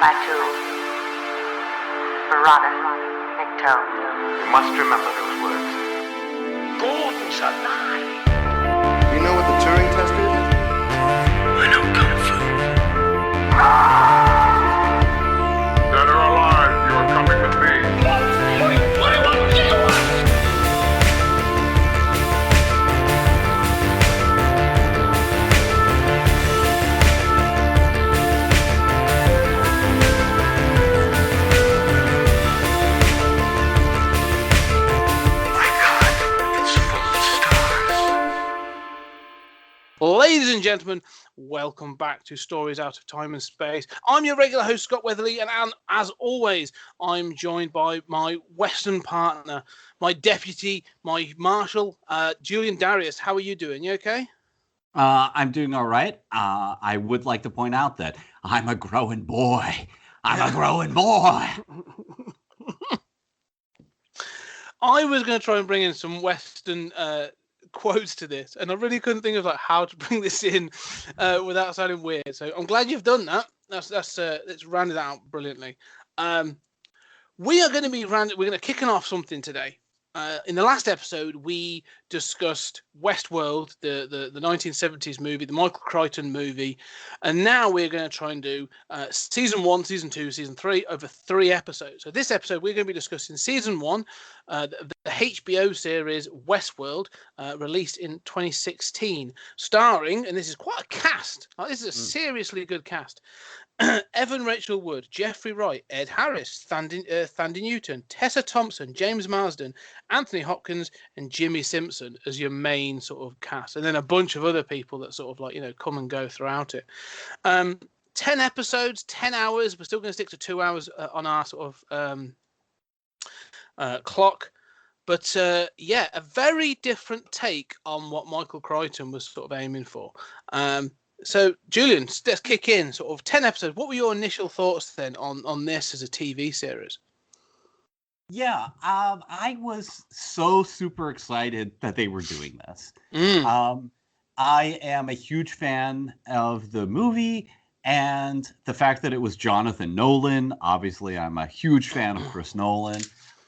Batu, Barada, Nikto. You must remember those words. Gordon's alive. You know what the Turing test is? I know Kung Fu. Dead or alive, you are coming with me. What do you want to do? Ladies and gentlemen, welcome back to Stories Out of Time and Space. I'm your regular host, Scott Weatherly, and as always, I'm joined by my Western partner, my deputy, my marshal, Julian Darius. How are you doing? You okay? I'm doing all right. I would like to point out that I'm a growing boy. I'm a growing boy. I was going to try and bring in some Western quotes to this, and I really couldn't think of like how to bring this in without sounding weird. So I'm glad you've done that. It's rounded out brilliantly. We are going to be we're going to kicking off something today. In the last episode, we discussed WestWorld, the 1970s movie, the Michael Crichton movie, and now we're going to try and do season 1, season 2, season 3 over 3 episodes. So this episode, we're going to be discussing season 1, the HBO series WestWorld, released in 2016, starring, and this is quite a cast. This is a seriously good cast. Evan Rachel Wood, Jeffrey Wright, Ed Harris, Thandie Newton, Tessa Thompson, James Marsden, Anthony Hopkins, and Jimmy Simpson as your main sort of cast, and then a bunch of other people that sort of like, come and go throughout it. 10 episodes, 10 hours. We're still going to stick to 2 hours on our sort of clock. But a very different take on what Michael Crichton was sort of aiming for. So, Julian, let's kick in. Sort of 10 episodes. What were your initial thoughts then on this as a TV series? Yeah, I was so super excited that they were doing this. I am a huge fan of the movie and the fact that it was Jonathan Nolan. Obviously, I'm a huge fan of Chris Nolan.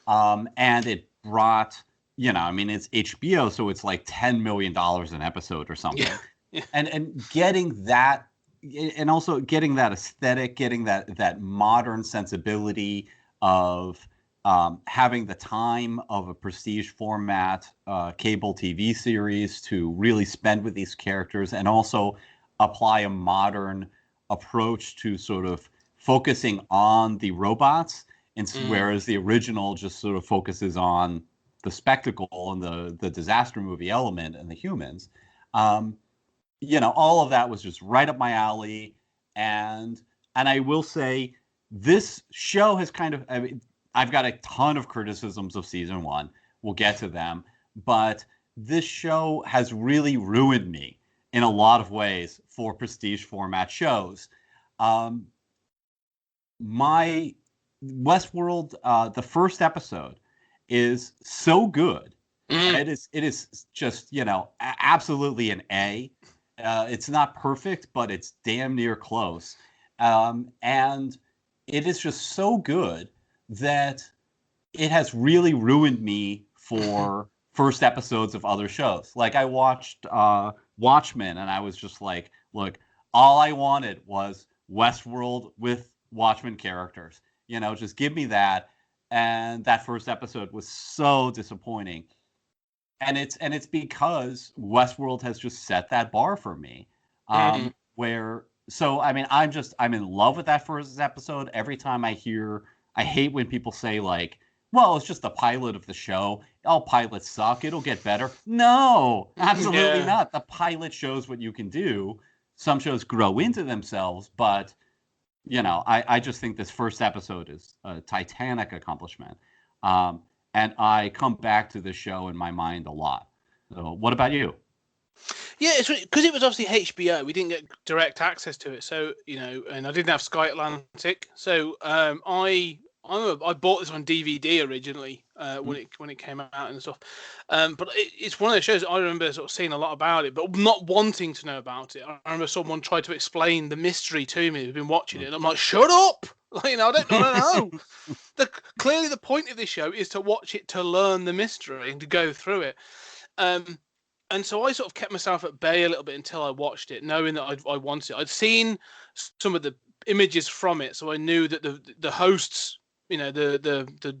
And it brought, it's HBO, so it's like $10 million an episode or something. Yeah. Yeah. And getting that, and also getting that aesthetic, getting that modern sensibility of having the time of a prestige format cable TV series to really spend with these characters, and also apply a modern approach to sort of focusing on the robots, and whereas the original just sort of focuses on the spectacle and the disaster movie element and the humans. All of that was just right up my alley. And I will say this show has I've got a ton of criticisms of season 1. We'll get to them. But this show has really ruined me in a lot of ways for prestige format shows. My WestWorld, the first episode is so good. It is just, absolutely an A. It's not perfect, but it's damn near close. And it is just so good that it has really ruined me for first episodes of other shows. Like, I watched Watchmen, and I was just like, look, all I wanted was WestWorld with Watchmen characters. Just give me that. And that first episode was so disappointing. And it's because WestWorld has just set that bar for me. I'm in love with that first episode. Every time I hate when people say like, well, it's just the pilot of the show. All pilots suck. It'll get better. No, absolutely not. The pilot shows what you can do. Some shows grow into themselves, but I just think this first episode is a titanic accomplishment. And I come back to the show in my mind a lot. So what about you? Yeah, it's because it was obviously HBO. We didn't get direct access to it. So, and I didn't have Sky Atlantic. So I bought this on DVD originally when it came out and stuff. But it's one of those shows I remember sort of seeing a lot about it, but not wanting to know about it. I remember someone tried to explain the mystery to me who'd been watching it. And I'm like, shut up! Like, I don't know. Clearly, the point of this show is to watch it to learn the mystery and to go through it. And so I sort of kept myself at bay a little bit until I watched it, knowing that I wanted it. I'd seen some of the images from it, so I knew that the hosts, the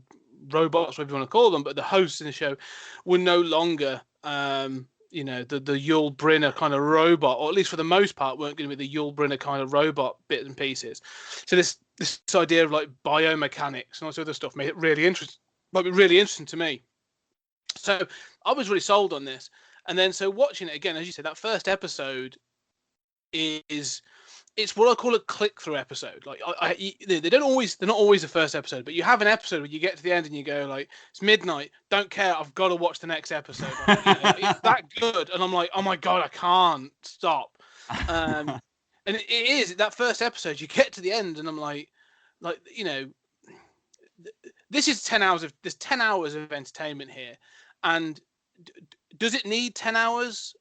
robots, whatever you want to call them, but the hosts in the show were no longer, the Yul Brynner kind of robot, or at least for the most part, weren't going to be the Yul Brynner kind of robot bits and pieces. So this idea of like biomechanics and all this other stuff made it really interesting. Might be really interesting to me. So I was really sold on this. And then, so watching it again, as you said, that first episode it's what I call a click-through episode. Like, they're not always the first episode, but you have an episode where you get to the end and you go like, it's midnight, don't care, I've got to watch the next episode. Like, it's that good, and I'm like, oh my god, I can't stop. And it is that first episode. You get to the end, and I'm like, this is 10 hours of entertainment here, and does it need 10 hours?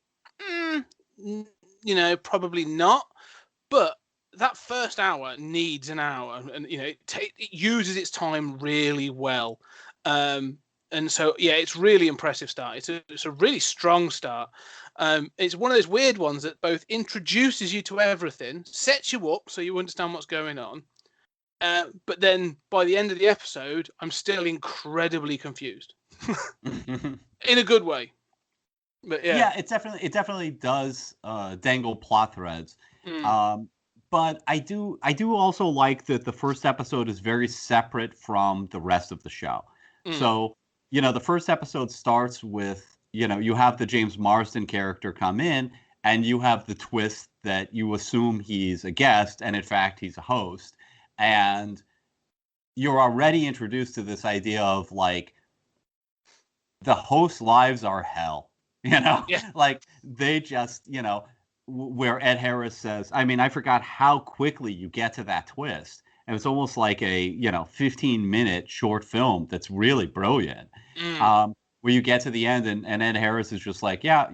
Probably not. But that first hour needs an hour, and it uses its time really well. And so, yeah, it's really impressive start. It's a really strong start. It's one of those weird ones that both introduces you to everything, sets you up so you understand what's going on. But then by the end of the episode, I'm still incredibly confused. In a good way. But yeah, it definitely does dangle plot threads. But I do also like that the first episode is very separate from the rest of the show. So the first episode starts with you have the James Marsden character come in, and you have the twist that you assume he's a guest, and in fact he's a host, and you're already introduced to this idea of like the host lives are hell. Like they just, where Ed Harris says, I mean, I forgot how quickly you get to that twist. And it's almost like a, 15-minute short film that's really brilliant. Where you get to the end and Ed Harris is just like, yeah,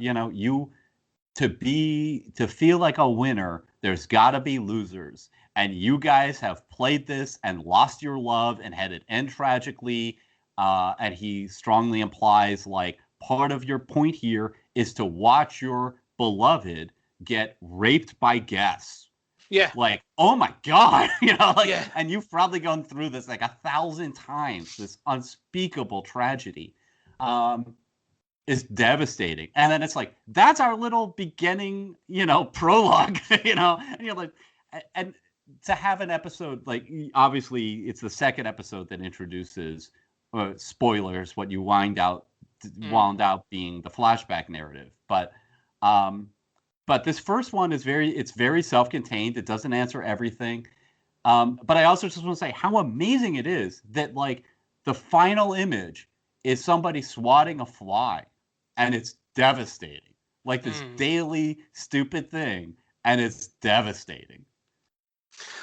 to feel like a winner, there's got to be losers. And you guys have played this and lost your love and had it end tragically. And he strongly implies like, part of your point here is to watch your beloved get raped by guests. Yeah. Like, oh my God. And you've probably gone through this like 1,000 times, this unspeakable tragedy. Is devastating. And then it's like, that's our little beginning, prologue, and you're like, and to have an episode, like, obviously it's the second episode that introduces spoilers, what you wound out being the flashback narrative. But this first one is very self-contained. It doesn't answer everything. But I also just want to say how amazing it is that like the final image is somebody swatting a fly, and it's devastating. Like this daily stupid thing, and it's devastating.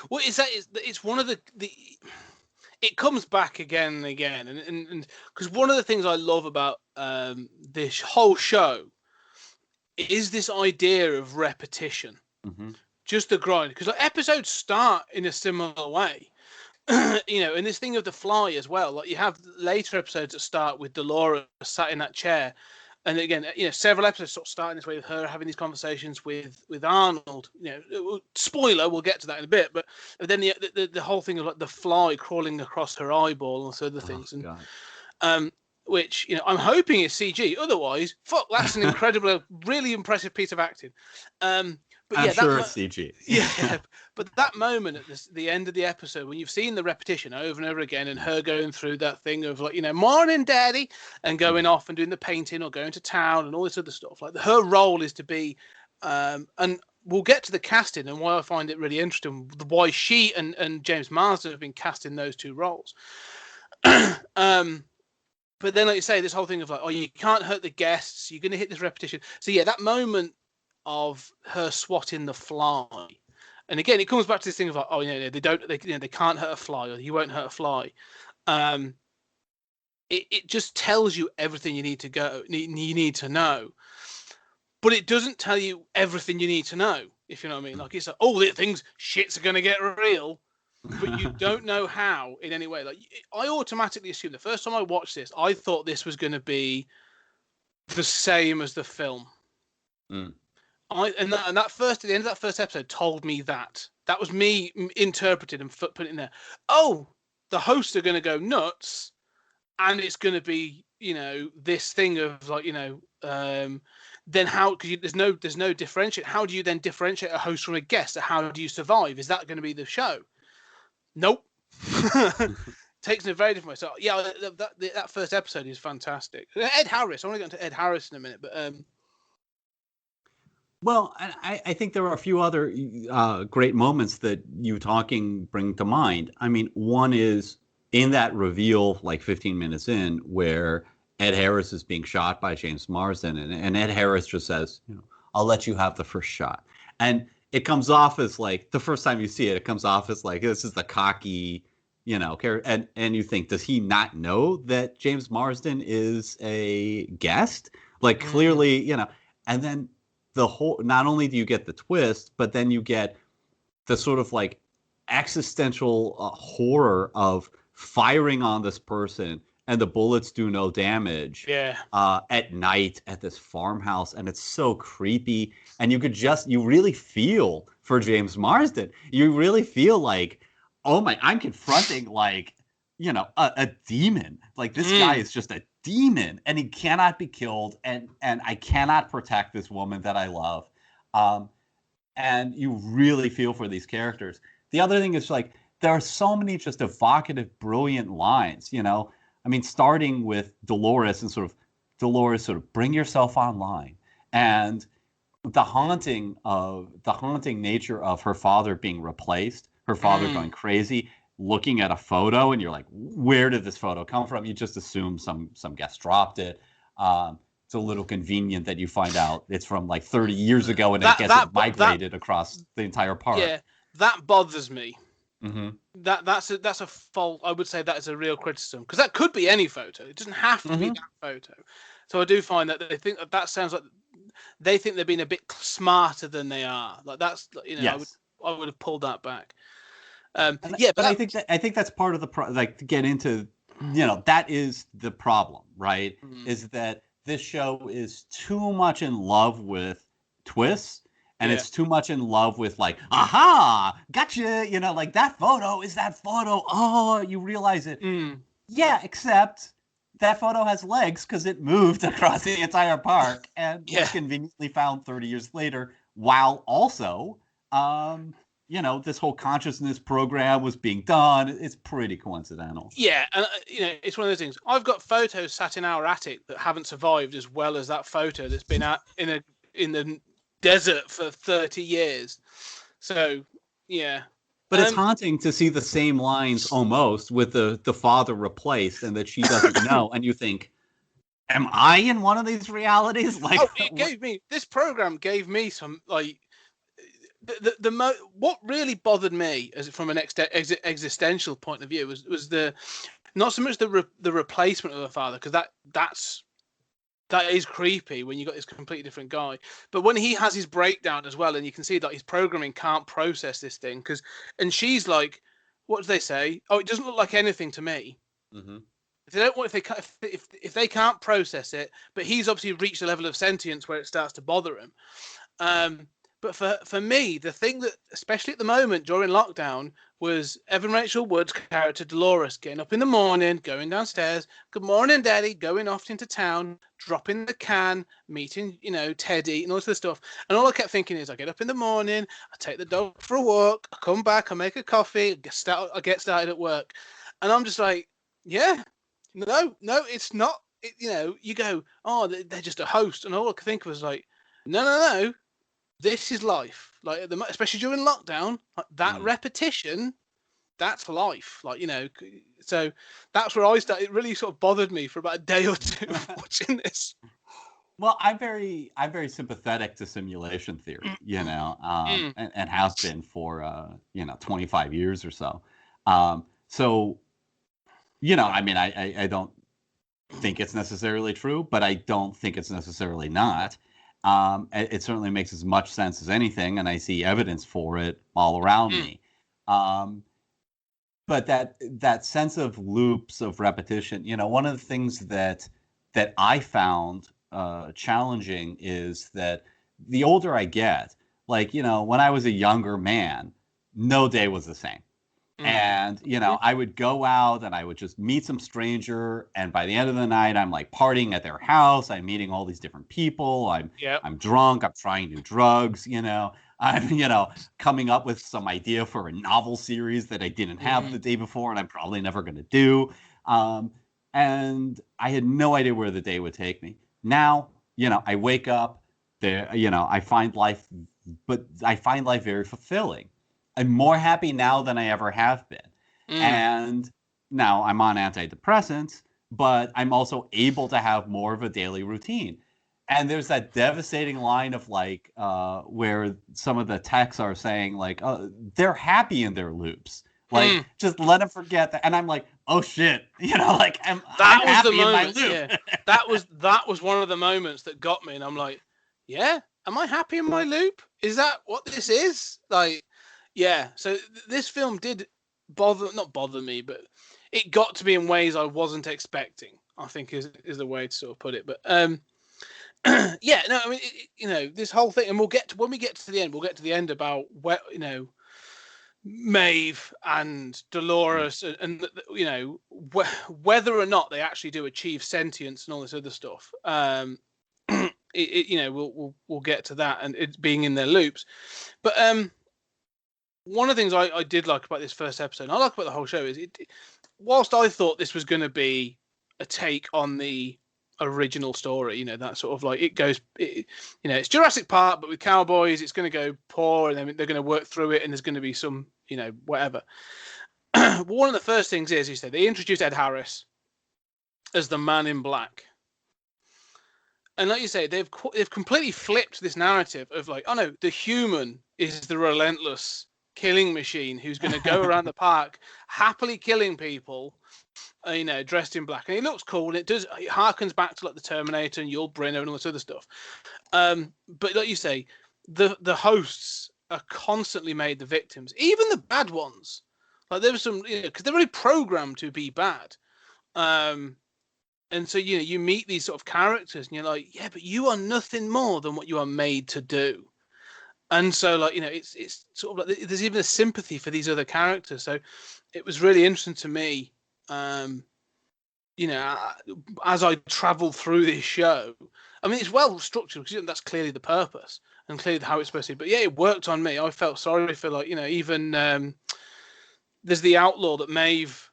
Well, it's one of the it comes back again and again, and because one of the things I love about this whole show is this idea of repetition, just the grind. Because like, episodes start in a similar way, and this thing of the fly as well. Like you have later episodes that start with Dolores sat in that chair. And again, several episodes sort of starting this way with her having these conversations with Arnold. Spoiler, we'll get to that in a bit. But then the whole thing of like the fly crawling across her eyeball and other things, which I'm hoping is CG. Otherwise, fuck, that's an incredible, really impressive piece of acting. But I'm sure it's CG. Yeah, but that moment at the end of the episode, when you've seen the repetition over and over again, and her going through that thing of like, morning, daddy, and going off and doing the painting or going to town and all this other stuff. Like her role is to be, and we'll get to the casting and why I find it really interesting, why she and James Marsden have been cast in those two roles. But then, like you say, this whole thing of like, oh, you can't hurt the guests, you're going to hit this repetition. So yeah, that moment of her swatting the fly, and again it comes back to this thing of like, oh they can't hurt a fly, or you won't hurt a fly. It just tells you everything you need to know, but it doesn't tell you everything you need to know, if you know what I mean. Like it's like, oh, shits are gonna get real. but you don't know how in any way. Like, I automatically assumed the first time I watched this, I thought this was going to be the same as the film. Mm. And that first, at the end of that first episode, told me that. That was me interpreted and put it in there. Oh, the hosts are going to go nuts, and it's going to be, this thing of like, then how? Because there's no differentiate. How do you then differentiate a host from a guest? How do you survive? Is that going to be the show? Nope. Takes in a very different way. So yeah, that first episode is fantastic. Ed Harris. I want to get into Ed Harris in a minute, but Well, I think there are a few other great moments that you talking bring to mind. I mean, one is in that reveal, like 15 minutes in, where Ed Harris is being shot by James Marsden, and Ed Harris just says, I'll let you have the first shot. And it comes off as like, the first time you see it, it comes off as like, this is the cocky, character. And you think, does he not know that James Marsden is a guest? Like, clearly, and then the whole, not only do you get the twist, but then you get the sort of like existential horror of firing on this person and the bullets do no damage at night at this farmhouse. And it's so creepy. And you really feel for James Marsden. You really feel like, oh my, I'm confronting like, a demon. Like this guy is just a demon and he cannot be killed. And I cannot protect this woman that I love. And you really feel for these characters. The other thing is like, there are so many just evocative, brilliant lines, I mean, starting with Dolores and sort of bring yourself online, and the haunting nature of her father being replaced, her father going crazy, looking at a photo, and you're like, where did this photo come from? You just assume some guest dropped it. It's a little convenient that you find out it's from like 30 years ago, and it gets migrated across the entire park. Yeah, that bothers me. Mm-hmm. That's a fault. I would say that is a real criticism, because that could be any photo. It doesn't have to be that photo. So I do find that they think that sounds like they think they're being a bit smarter than they are. Like that's yes. I would have pulled that back. But I think that's part of the like to get into that is the problem, right? Is that this show is too much in love with twists. And it's too much in love with like, aha, gotcha, like that photo is that photo. Oh, you realize it. Yeah, except that photo has legs because it moved across the entire park and was conveniently found 30 years later, while also, this whole consciousness program was being done. It's pretty coincidental. Yeah, and it's one of those things. I've got photos sat in our attic that haven't survived as well as that photo that's been in the desert for 30 years. So but it's haunting to see the same lines almost with the father replaced and that she doesn't know, and you think, am I in one of these realities? Like, this program gave me some like what really bothered me as from an existential point of view was the not so much the replacement of the father, because that is creepy when you got this completely different guy. But when he has his breakdown as well, and you can see that his programming can't process this thing, and she's like, what do they say? Oh, it doesn't look like anything to me. Mm-hmm. If they can't process it, but he's obviously reached a level of sentience where it starts to bother him. But for me, the thing that, especially at the moment during lockdown, was Evan Rachel Wood's character Dolores getting up in the morning, going downstairs, good morning, Daddy, going off into town, dropping the can, meeting, Teddy and all this stuff. And all I kept thinking is, I get up in the morning, I take the dog for a walk, I come back, I make a coffee, I get started at work. And I'm just like, no, it's not. You go, oh, they're just a host. And all I could think was like, no. This is life, like especially during lockdown, like that repetition, that's life. Like so that's where I started. It really sort of bothered me for about a day or two watching this. Well, I'm very sympathetic to simulation theory, and have been for 25 years or so. So, I mean, I don't think it's necessarily true, but I don't think it's necessarily not. It certainly makes as much sense as anything, and I see evidence for it all around me. but that sense of loops of repetition, one of the things that I found challenging is that the older I get, like, when I was a younger man, no day was the same. And, I would go out and I would just meet some stranger. And by the end of the night, I'm like partying at their house. I'm meeting all these different people. I'm drunk. I'm trying new drugs. I'm, coming up with some idea for a novel series that I didn't have the day before and I'm probably never going to do. And I had no idea where the day would take me. Now, I wake up there, I find life very fulfilling. I'm more happy now than I ever have been. And now I'm on antidepressants, but I'm also able to have more of a daily routine. And there's that devastating line of like, where some of the texts are saying like, they're happy in their loops. Like, just let them forget that. And I'm like, oh shit, like I'm happy in my loop. Yeah. That was one of the moments that got me. And I'm like, yeah, am I happy in my loop? Is that what this is? Like, yeah, so this film did not bother me, but it got to me in ways I wasn't expecting, I think is the way to sort of put it. But yeah, no, I mean, this whole thing, and when we get to the end, we'll get to the end about Maeve and Dolores, and whether or not they actually do achieve sentience and all this other stuff. We'll get to that and it being in their loops, but one of the things I did like about this first episode, and I like about the whole show, is whilst I thought this was going to be a take on the original story, that sort of like it's Jurassic Park, but with cowboys, it's going to go poor, and then they're going to work through it, and there's going to be some, whatever. But one of the first things is, you said, they introduced Ed Harris as the Man in Black. And like you say, they've completely flipped this narrative of like, oh no, the human is the relentless killing machine who's going to go around the park happily killing people, dressed in black, and it looks cool, and it harkens back to like the Terminator and Yul Brynner and all this other stuff. But like you say, the hosts are constantly made the victims, even the bad ones. Like there was some, because they're really programmed to be bad. And so you meet these sort of characters, and you're like, yeah, but you are nothing more than what you are made to do. And so, like, it's sort of like there's even a sympathy for these other characters. So it was really interesting to me, as I travel through this show. I mean, it's well structured because that's clearly the purpose and clearly how it's supposed to be. But yeah, it worked on me. I felt sorry for, like, even there's the outlaw that Maeve,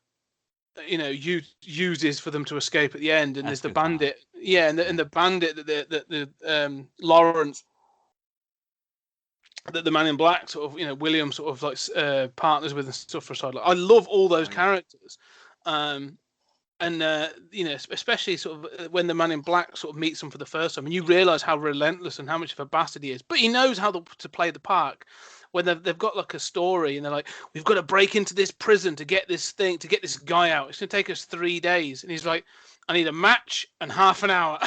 uses for them to escape at the end, and there's the bandit. Yeah, and the bandit that Lawrence, that the Man in Black sort of, William sort of like partners with and stuff for a side. Like, I love all those characters, and especially sort of when the Man in Black sort of meets them for the first time, and you realise how relentless and how much of a bastard he is. But he knows how to play the part. When they've got like a story, and they're like, we've got to break into this prison to get this guy out. It's going to take us 3 days, and he's like, I need a match and half an hour,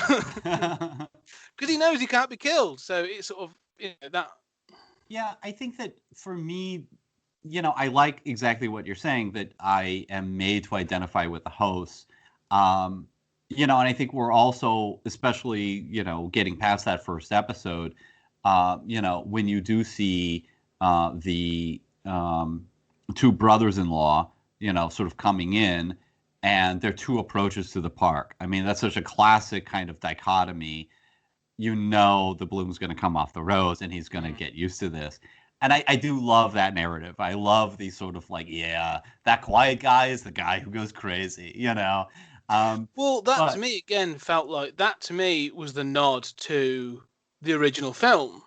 because he knows he can't be killed. So it's sort of that. Yeah, I think that for me, I like exactly what you're saying, that I am made to identify with the hosts. And I think we're also, especially, getting past that first episode, when you do see the two brothers-in-law, sort of coming in, and their two approaches to the park. I mean, that's such a classic kind of dichotomy. The bloom's going to come off the rose, and he's going to get used to this. And I do love that narrative. I love these sort of like, yeah, that quiet guy is the guy who goes crazy, Well, to me, again, felt like that to me was the nod to the original film.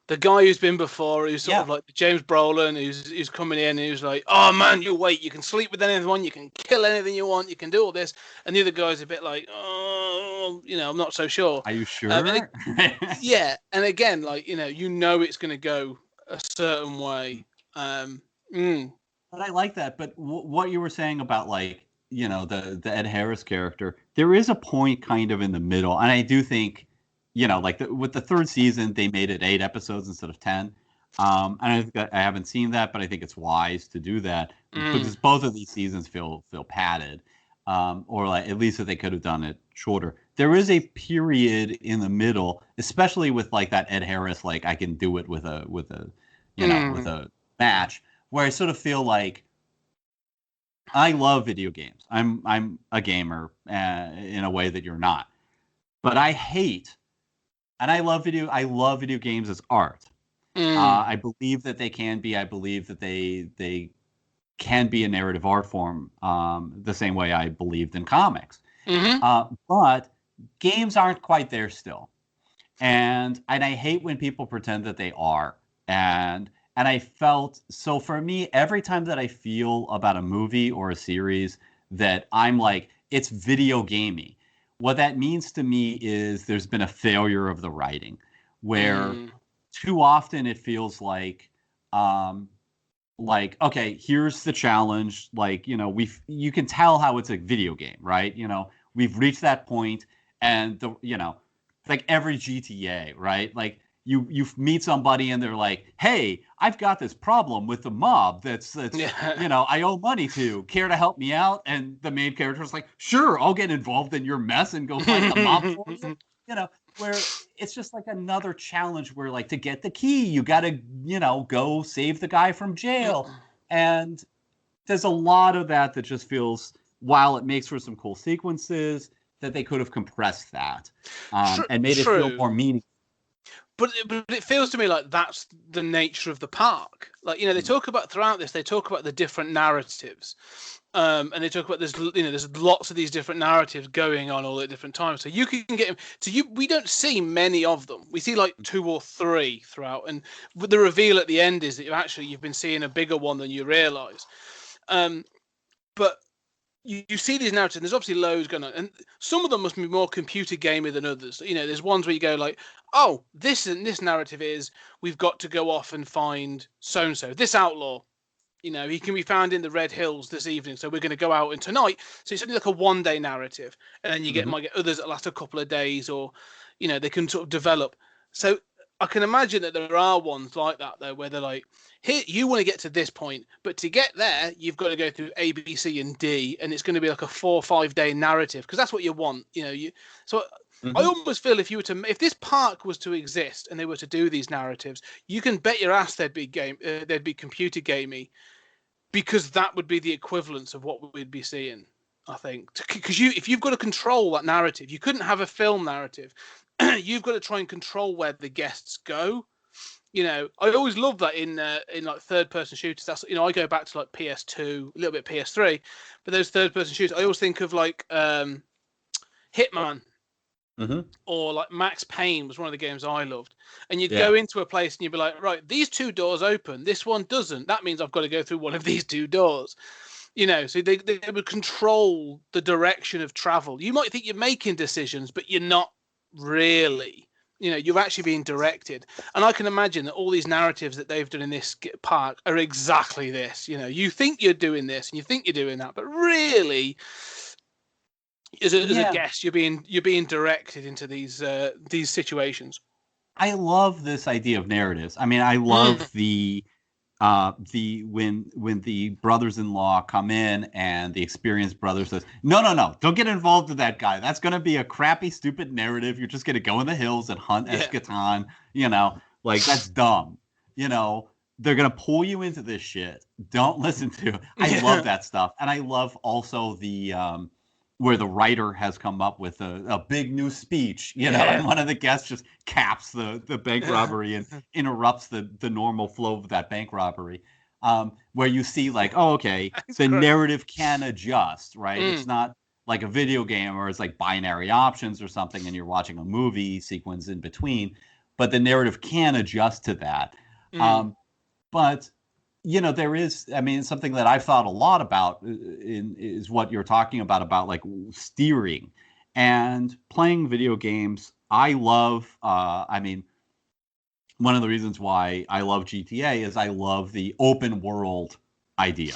The guy who's been before, who's sort of like the James Brolin, who's coming in, and who's like, oh man, you wait, you can sleep with anyone, you can kill anything you want, you can do all this. And the other guy's a bit like, oh, I'm not so sure. Are you sure? Yeah, and again, like, it's going to go a certain way. But I like that. But what you were saying about, like, the Ed Harris character, there is a point kind of in the middle, and I do think, like with the third season, they made it 8 episodes instead of 10. And I haven't seen that, but I think it's wise to do that. because both of these seasons feel padded, or like at least that they could have done it shorter. There is a period in the middle, especially with like that Ed Harris, like I can do it with a with a match, where I sort of feel like I love video games. I'm a gamer in a way that you're not, but I hate, and I love video games as art. I believe that they can be. I believe that they can be a narrative art form, the same way I believed in comics. But games aren't quite there still, and I hate when people pretend that they are. And I felt, so for me, every time that I feel about a movie or a series that I'm like, it's video gamey, what that means to me is there's been a failure of the writing, where too often it feels like, okay, here's the challenge. Like, you can tell how it's a video game, right? We've reached that point, and like every GTA, right? Like you meet somebody and they're like, hey, I've got this problem with the mob that's I owe money to. Care to help me out? And the main character's like, sure, I'll get involved in your mess and go fight the mob for you. Where it's just like another challenge where, like, to get the key, you got to, go save the guy from jail. And there's a lot of that just feels, while it makes for some cool sequences, that they could have compressed that and made it feel more meaningful. But it feels to me like that's the nature of the park. Like, they talk about throughout this, they talk about the different narratives. And they talk about there's lots of these different narratives going on all at different times. So you can get we don't see many of them. We see like 2 or 3 throughout, and the reveal at the end is that you've been seeing a bigger one than you realize. But you see these narratives, and there's obviously loads going on, and some of them must be more computer gamey than others. There's ones where you go like, oh, this narrative is we've got to go off and find so and so, this outlaw. He can be found in the Red Hills this evening, so we're going to go out and tonight. So it's only like a one-day narrative, and then you might get others that last a couple of days, or they can sort of develop. So I can imagine that there are ones like that though, where they're like, here, you want to get to this point, but to get there, you've got to go through A, B, C, and D, and it's going to be like a 4 or 5 day narrative, because that's what you want. So I almost feel if this park was to exist and they were to do these narratives, you can bet your ass they'd be computer gamey, because that would be the equivalence of what we'd be seeing, I think. Because if you've got to control that narrative, you couldn't have a film narrative. You've got to try and control where the guests go. I always love that in like third person shooters. That's I go back to like PS2, a little bit PS3, but those third person shooters, I always think of like Hitman. Or like Max Payne was one of the games I loved. And you'd go into a place and you'd be like, right, these 2 doors open, this one doesn't. That means I've got to go through one of these 2 doors. So they would control the direction of travel. You might think you're making decisions, but you're not really. You're actually being directed. And I can imagine that all these narratives that they've done in this park are exactly this. You think you're doing this and you think you're doing that, but really, as a guest, you're being directed into these situations. I love this idea of narratives. I mean, I love the when the brothers-in-law come in and the experienced brother says, no, don't get involved with that guy. That's going to be a crappy, stupid narrative. You're just going to go in the hills and hunt eschaton. Like, that's dumb. They're going to pull you into this shit. Don't listen to it. I love that stuff. And I love also the where the writer has come up with a big new speech, and one of the guests just caps the bank robbery and interrupts the normal flow of that bank robbery, where you see like, oh, okay, the narrative can adjust, right? It's not like a video game where it's like binary options or something and you're watching a movie sequence in between, but the narrative can adjust to that. But there is, something that I've thought a lot about is what you're talking about like steering and playing video games. I love, one of the reasons why I love GTA is I love the open world idea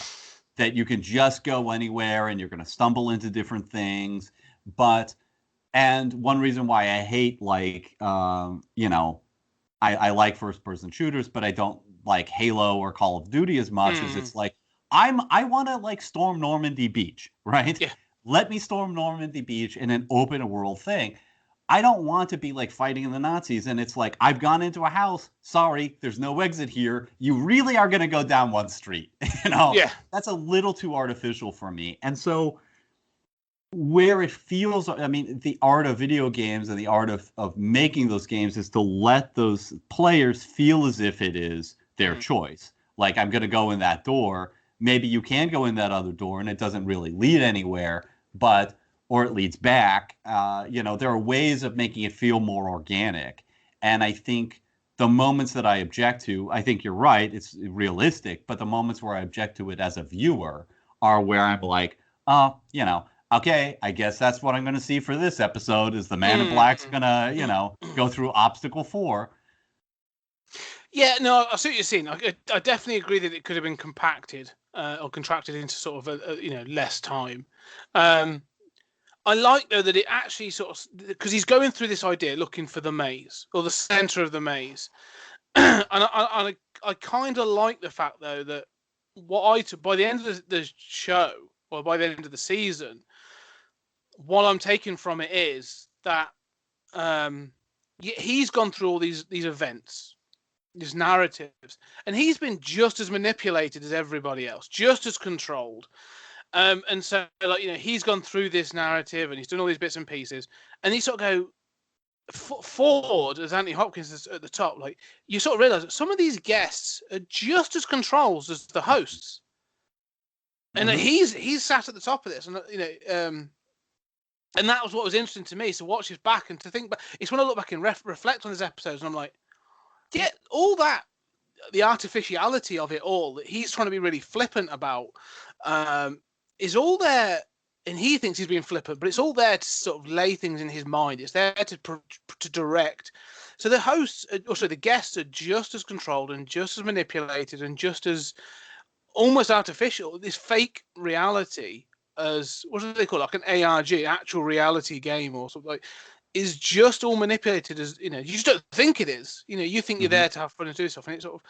that you can just go anywhere and you're going to stumble into different things. And one reason why I hate like, I like first person shooters, but I don't like Halo or Call of Duty as much as it's like, I want to like storm Normandy Beach, right? Yeah. Let me storm Normandy Beach in an open world thing. I don't want to be like fighting the Nazis and it's like I've gone into a house. Sorry, there's no exit here. You really are going to go down one street. Yeah. That's a little too artificial for me. And so where it feels, I mean, the art of video games and the art of making those games is to let those players feel as if it is their choice. Like, I'm going to go in that door. Maybe you can go in that other door and it doesn't really lead anywhere, or it leads back. There are ways of making it feel more organic. And I think the moments that I object to, I think you're right, it's realistic, but the moments where I object to it as a viewer are where I'm like, okay, I guess that's what I'm going to see for this episode is the Man in Black's going to, go through obstacle 4. Yeah, no, I see what you're saying. I definitely agree that it could have been compacted or contracted into sort of a less time. I like though that it actually sort of, because he's going through this idea looking for the maze or the center of the maze, and I kind of like the fact though that by the end of the show or by the end of the season, what I'm taking from it is that he's gone through all these events, these narratives, and he's been just as manipulated as everybody else, just as controlled. And so, he's gone through this narrative and he's done all these bits and pieces, and he sort of go forward as Anthony Hopkins is at the top. Like, you sort of realize that some of these guests are just as controlled as the hosts, and he's sat at the top of this, and and that was what was interesting to me. So watch his back and to think back. It's when I look back and reflect on his episodes, and I'm like, yeah, all that, the artificiality of it all that he's trying to be really flippant about, is all there, and he thinks he's being flippant, but it's all there to sort of lay things in his mind. It's there to direct. So the hosts, the guests, are just as controlled and just as manipulated and just as almost artificial. This fake reality, as what do they call it? Like an ARG, actual reality game or something, like, is just all manipulated as you just don't think it is. You think you're there to have fun and do stuff, and it's sort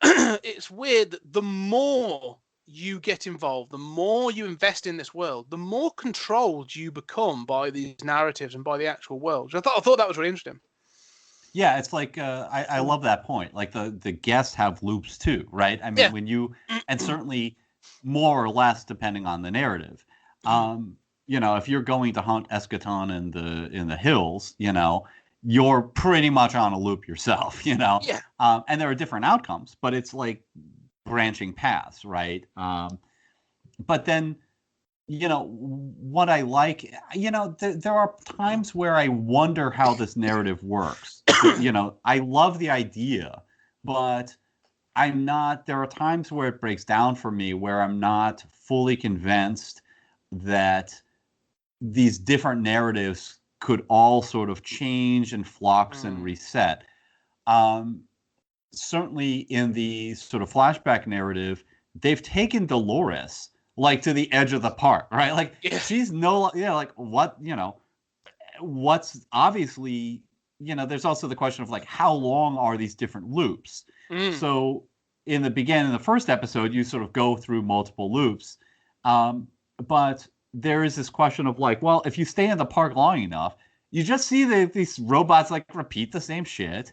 of it's weird that the more you get involved, the more you invest in this world, the more controlled you become by these narratives and by the actual world. I thought that was really interesting. Yeah, it's like I love that point. Like the guests have loops too, right? I mean, when you, and certainly more or less depending on the narrative. If you're going to hunt eschaton in the hills, you're pretty much on a loop yourself, Yeah. And there are different outcomes, but it's like branching paths, right? But then, what I like, there are times where I wonder how this narrative works. I love the idea, but there are times where it breaks down for me where I'm not fully convinced that these different narratives could all sort of change and flux and reset. Certainly in the sort of flashback narrative, they've taken Dolores like to the edge of the park, right? Like she's like what, what's obviously, there's also the question of like, how long are these different loops? So in the first episode, you sort of go through multiple loops. But there is this question of like, well, if you stay in the park long enough, you just see these robots like repeat the same shit.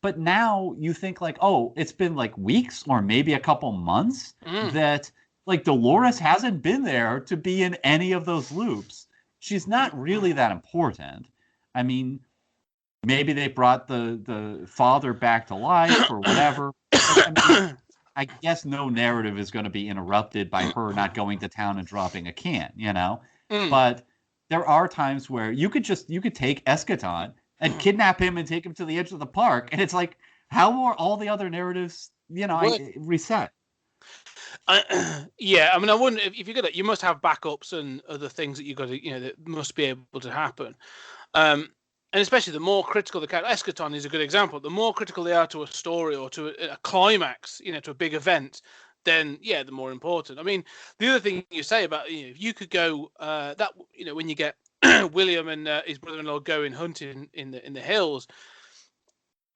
But now you think like, oh, it's been like weeks or maybe a couple months that like Dolores hasn't been there to be in any of those loops. She's not really that important. I mean, maybe they brought the father back to life or whatever. I guess no narrative is going to be interrupted by her not going to town and dropping a can, But there are times where you could take Eschaton and kidnap him and take him to the edge of the park. And it's like, how are all the other narratives, reset? Yeah, I mean, I wouldn't, if you're gonna, you must have backups and other things that you got to, that must be able to happen. And especially the more critical the character, Eschaton is a good example. The more critical they are to a story or to a climax, to a big event, then the more important. I mean, the other thing you say about, if you could go when you get William and his brother-in-law going hunting in the hills,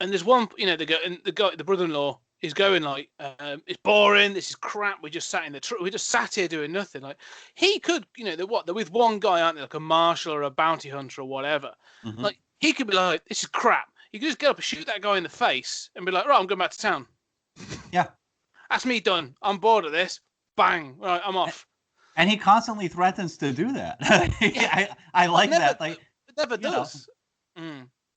and there's one, they go, and the brother-in-law is going like, it's boring. This is crap. We just sat in the we just sat here doing nothing. Like he could, they're with one guy, aren't they? Like a marshal or a bounty hunter or whatever. Mhm. Like he could be like, this is crap. You could just get up and shoot that guy in the face and be like, right, I'm going back to town. Yeah. That's me done. I'm bored of this. Bang. Right, I'm off. And he constantly threatens to do that. I like that. Like, it never does.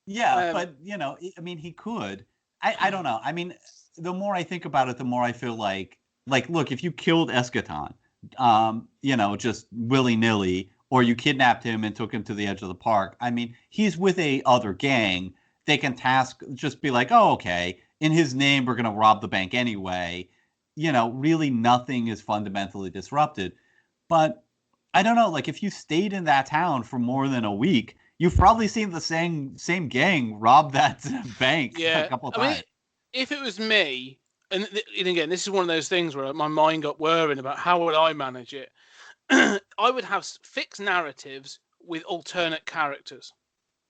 Yeah, but I mean, he could. I don't know. I mean, the more I think about it, the more I feel like, look, if you killed Eschaton, just willy-nilly, or you kidnapped him and took him to the edge of the park, I mean, he's with a other gang. They can just be like, oh, okay, in his name, we're going to rob the bank anyway. Really nothing is fundamentally disrupted. But I don't know, like if you stayed in that town for more than a week, you've probably seen the same gang rob that bank a couple of times. Mean, if it was me, and again, this is one of those things where my mind got whirring about how would I manage it. I would have fixed narratives with alternate characters.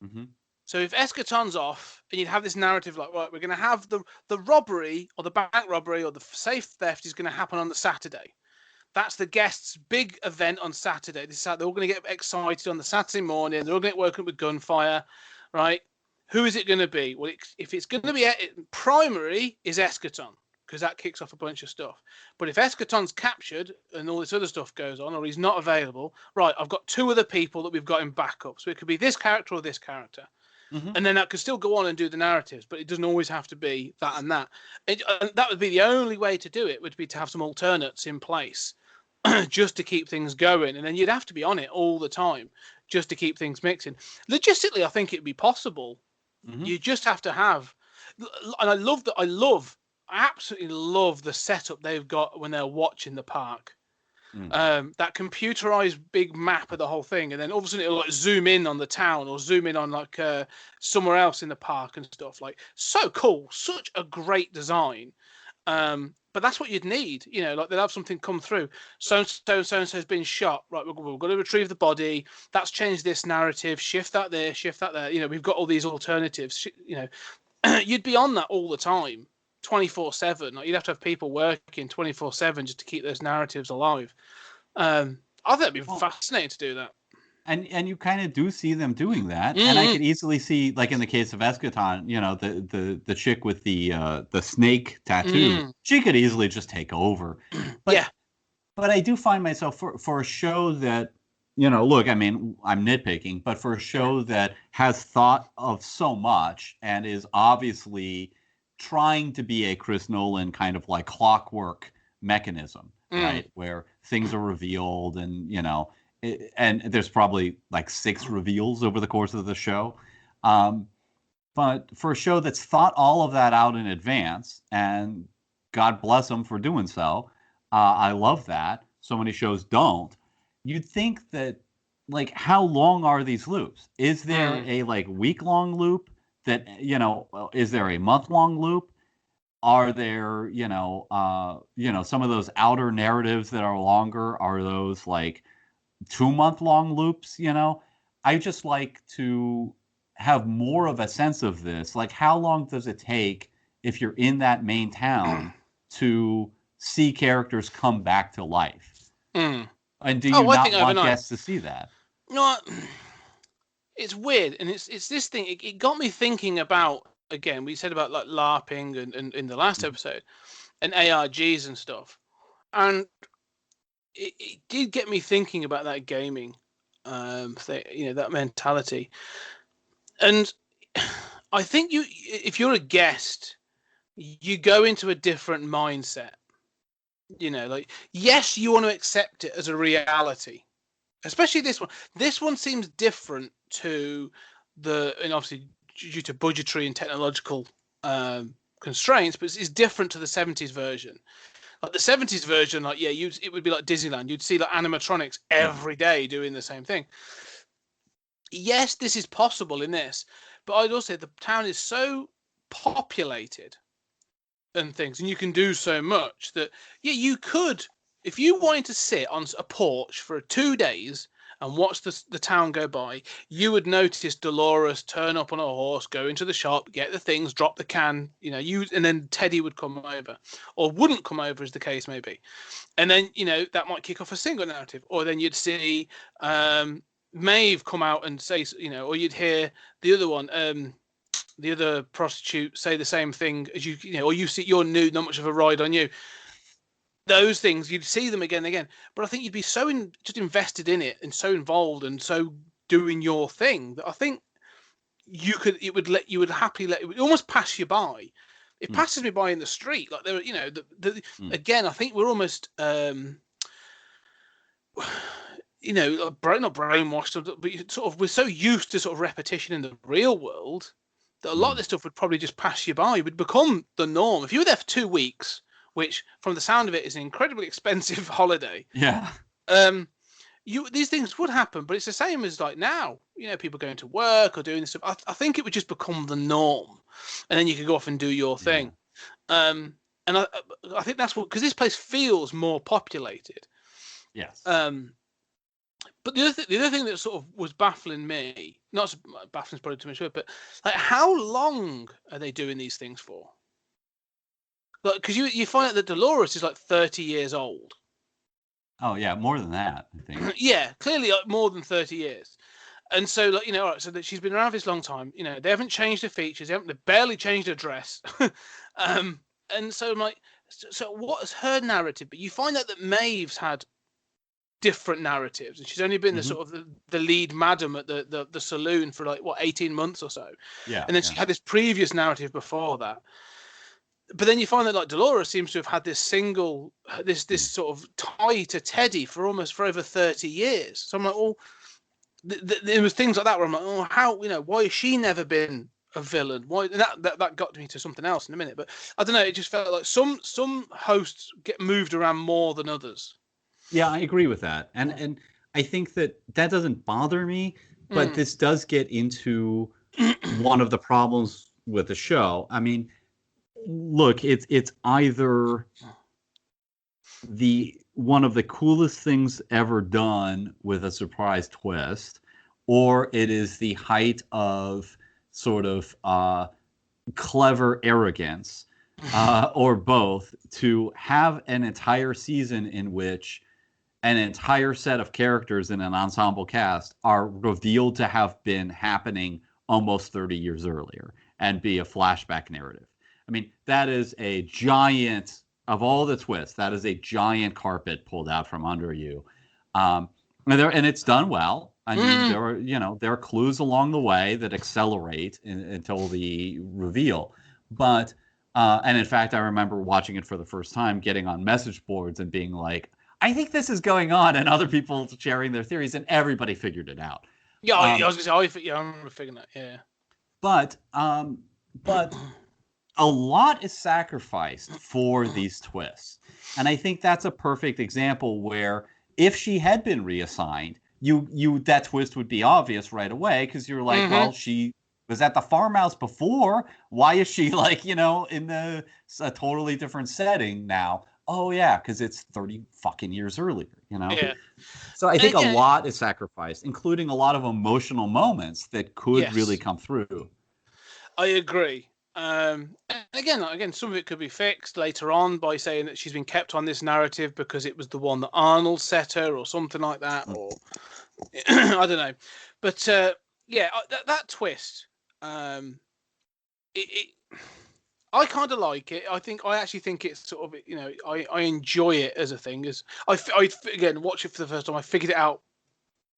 Mm-hmm. So if Eschaton's off, and you'd have this narrative like, right, we're going to have the robbery or the bank robbery or the safe theft is going to happen on the Saturday. That's the guests' big event on Saturday. They're all going to get excited on the Saturday morning. They're all going to get woken up with gunfire, right? Who is it going to be? Well, if it's going to be primary is Eschaton, because that kicks off a bunch of stuff. But if Eschaton's captured and all this other stuff goes on, or he's not available, right, I've got two other people that we've got in backup. So it could be this character or this character. Mm-hmm. And then that could still go on and do the narratives, but it doesn't always have to be that and that. That would be the only way to do it, would be to have some alternates in place just to keep things going. And then you'd have to be on it all the time just to keep things mixing. Logistically, I think it'd be possible. Mm-hmm. You just have to have, and I absolutely love the setup they've got when they're watching the park. That computerized big map of the whole thing, and then all of a sudden it'll like zoom in on the town or zoom in on like somewhere else in the park and stuff. Like, so cool, such a great design. But that's what you'd need, like they'll have something come through. So and so's been shot. Right, we've got to retrieve the body. That's changed this narrative. Shift that there, shift that there. We've got all these alternatives. You'd be on that all the time. 24/7. Like, you'd have to have people working 24/7 just to keep those narratives alive. I think it'd be fascinating to do that. And you kind of do see them doing that. Mm-hmm. And I could easily see, like in the case of Eschaton, the chick with the snake tattoo, she could easily just take over. But I do find myself for a show that, look, I mean, I'm nitpicking, but for a show that has thought of so much and is obviously trying to be a Chris Nolan kind of like clockwork mechanism, right? Where things are revealed and, and there's probably like 6 reveals over the course of the show. But for a show that's thought all of that out in advance, and God bless them for doing so, I love that. So many shows don't. You'd think that, like, how long are these loops? Is there a like week-long loop? That, is there a month-long loop? Are there, some of those outer narratives that are longer? Are those like 2-month-long loops? I just like to have more of a sense of this. Like, how long does it take if you're in that main town to see characters come back to life? And do you not want guests to see that? No. It's weird, and it's this thing. It got me thinking about, again, we said about like LARPing and in the last episode, and ARGs and stuff, and it did get me thinking about that gaming, that mentality. And I think if you're a guest, you go into a different mindset. Like, yes, you want to accept it as a reality. Especially this one. This one seems different to and obviously due to budgetary and technological constraints, but it's different to the 70s version. Like the 70s version, like, it would be like Disneyland. You'd see like animatronics every day doing the same thing. Yes, this is possible in this, but I'd also say the town is so populated and things, and you can do so much that you could, if you wanted to sit on a porch for 2 days and watch the town go by, you would notice Dolores turn up on a horse, go into the shop, get the things, drop the can, and then Teddy would come over, or wouldn't come over, as the case may be. And then, that might kick off a single narrative. Or then you'd see Maeve come out and say, or you'd hear the other one, the other prostitute say the same thing as or you see you're nude, not much of a ride on you. Those things, you'd see them again and again. But I think you'd be so just invested in it and so involved and so doing your thing that I think it would happily let it would almost pass you by. It passes me by in the street, like there, again. I think we're almost, not brainwashed, but sort of we're so used to sort of repetition in the real world that a lot of this stuff would probably just pass you by. It would become the norm if you were there for 2 weeks, which, from the sound of it, is an incredibly expensive holiday. Yeah. These things would happen, but it's the same as like now. People going to work or doing this stuff. I think it would just become the norm, and then you could go off and do your thing. And I think that's what, because this place feels more populated. Yes. But the other thing that sort of was baffling me, not baffling is probably too much word, but like, how long are they doing these things for? Like, because you find out that Dolores is like 30 years old. Oh yeah, more than that, I think. Yeah, clearly more than 30 years. And so, like, all right, so that she's been around this long time. They haven't changed her features. They've barely changed her dress. And so I'm like, so what is her narrative? But you find out that Maeve's had different narratives, and she's only been the sort of the lead madam at the saloon for like 18 months or so. Yeah. And then she had this previous narrative before that. But then you find that like Dolores seems to have had this sort of tie to Teddy for over 30 years. So I'm like, well, there was things like that where I'm like, oh, how, why has she never been a villain? Why? And that got me to something else in a minute. But I don't know. It just felt like some hosts get moved around more than others. Yeah, I agree with that, and I think that doesn't bother me, but this does get into one of the problems with the show. I mean, look, it's either one of the coolest things ever done with a surprise twist, or it is the height of sort of clever arrogance, or both, to have an entire season in which an entire set of characters in an ensemble cast are revealed to have been happening almost 30 years earlier and be a flashback narrative. I mean, that is a giant, of all the twists, that is a giant carpet pulled out from under you. And it's done well. I mean, there are clues along the way that accelerate until the reveal. But, and in fact, I remember watching it for the first time, getting on message boards and being like, I think this is going on, and other people sharing their theories, and everybody figured it out. Yeah, I was going to say, I remember figuring that, yeah. But a lot is sacrificed for these twists. And I think that's a perfect example where if she had been reassigned, that twist would be obvious right away, because you're like, well, she was at the farmhouse before. Why is she in a totally different setting now? Oh yeah, because it's 30 fucking years earlier, Yeah. So I think a lot is sacrificed, including a lot of emotional moments that could really come through. I agree. And again, some of it could be fixed later on by saying that she's been kept on this narrative because it was the one that Arnold set her, or something like that, or I don't know. But that twist, I kind of like it. I actually think it's sort of, I enjoy it as a thing. As I again watch it for the first time, I figured it out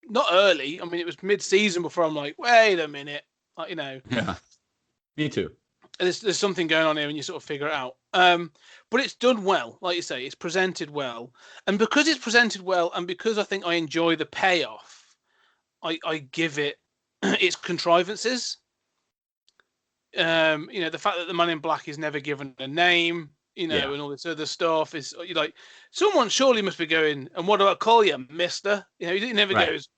not early. I mean, it was mid-season before I'm like, wait a minute, Yeah, me too. There's something going on here, and you sort of figure it out. But it's done well, like you say. It's presented well, and because it's presented well, and because I think I enjoy the payoff, I give it its contrivances. The fact that the Man in Black is never given a name, and all this other stuff is like, someone surely must be going, and what do I call you, Mister? He never goes.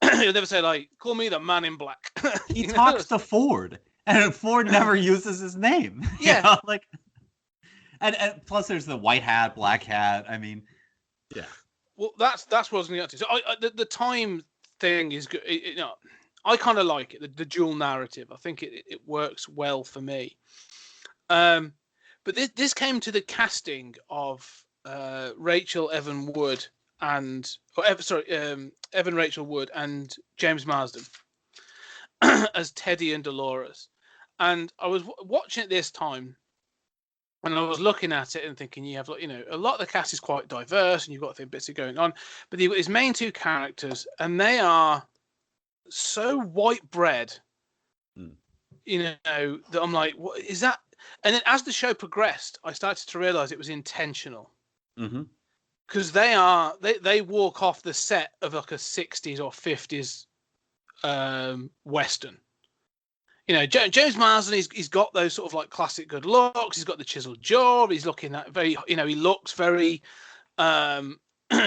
He'll never say like, call me the Man in Black. He talks to Ford, and Ford never uses his name. Yeah, and plus there's the white hat, black hat. I mean, yeah. Well, that's what I was going to get to. So the time thing is good. I kind of like it, the dual narrative. I think it works well for me. But this came to the casting of Rachel Evan Wood Evan Rachel Wood and James Marsden as Teddy and Dolores. And I was watching it this time, and I was looking at it and thinking, you have, a lot of the cast is quite diverse, and you've got bits of going on, but you've got his main two characters, and they are so white bread, that I'm like, what is that? And then as the show progressed, I started to realize it was intentional. Because they walk off the set of like a 60s or 50s Western. James Marsden, he's got those sort of like classic good looks. He's got the chiseled jaw. He's looking at he looks very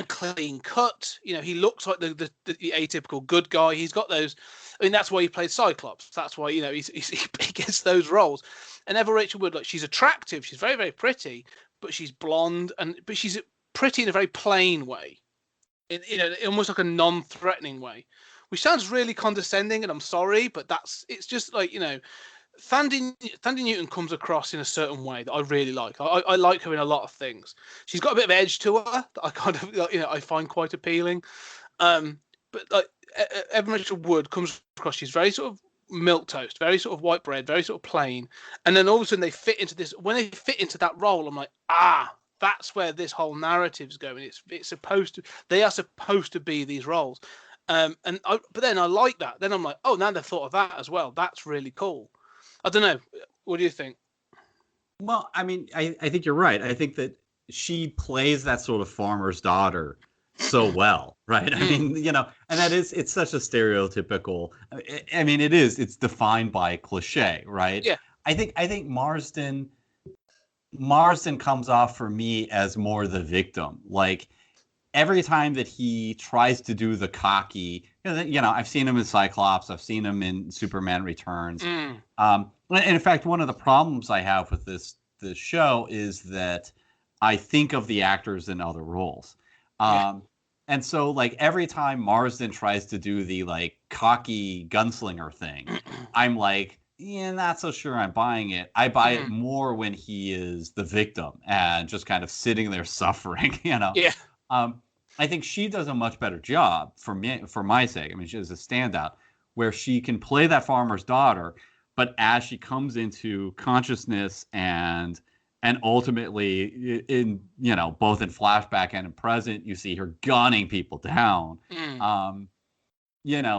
clean cut. He looks like the atypical good guy. He's got those. I mean, that's why he played Cyclops. That's why he gets those roles. And Evan Rachel Wood, she's attractive. She's very, very pretty, but she's blonde, but she's pretty in a very plain way, almost like a non-threatening way, which sounds really condescending, and I'm sorry, but it's just like, Thandie Newton comes across in a certain way that I really like. I like her in a lot of things. She's got a bit of edge to her that I kind of, I find quite appealing. But like Evan Rachel Wood comes across, she's very sort of milquetoast, very sort of white bread, very sort of plain, and then all of a sudden they fit into this. When they fit into that role, I'm like, that's where this whole narrative's going. It's supposed to. They are supposed to be these roles, but then I like that. Then I'm like, oh, now they've thought of that as well. That's really cool. I don't know. What do you think? Well, I mean, I think you're right. I think that she plays that sort of farmer's daughter so well, right? I mean, and it's such a stereotypical. I mean, it's defined by cliche, right? Yeah. I think Marsden comes off for me as more the victim. Like every time that he tries to do the cocky, I've seen him in Cyclops, I've seen him in Superman Returns. And in fact, one of the problems I have with this show is that I think of the actors in other roles. And so like every time Marsden tries to do the like cocky gunslinger thing, I'm like, not so sure I'm buying it. I buy it more when he is the victim and just kind of sitting there suffering, Yeah. I think she does a much better job for my sake. I mean, she is a standout where she can play that farmer's daughter, but as she comes into consciousness and ultimately in, both in flashback and in present, you see her gunning people down.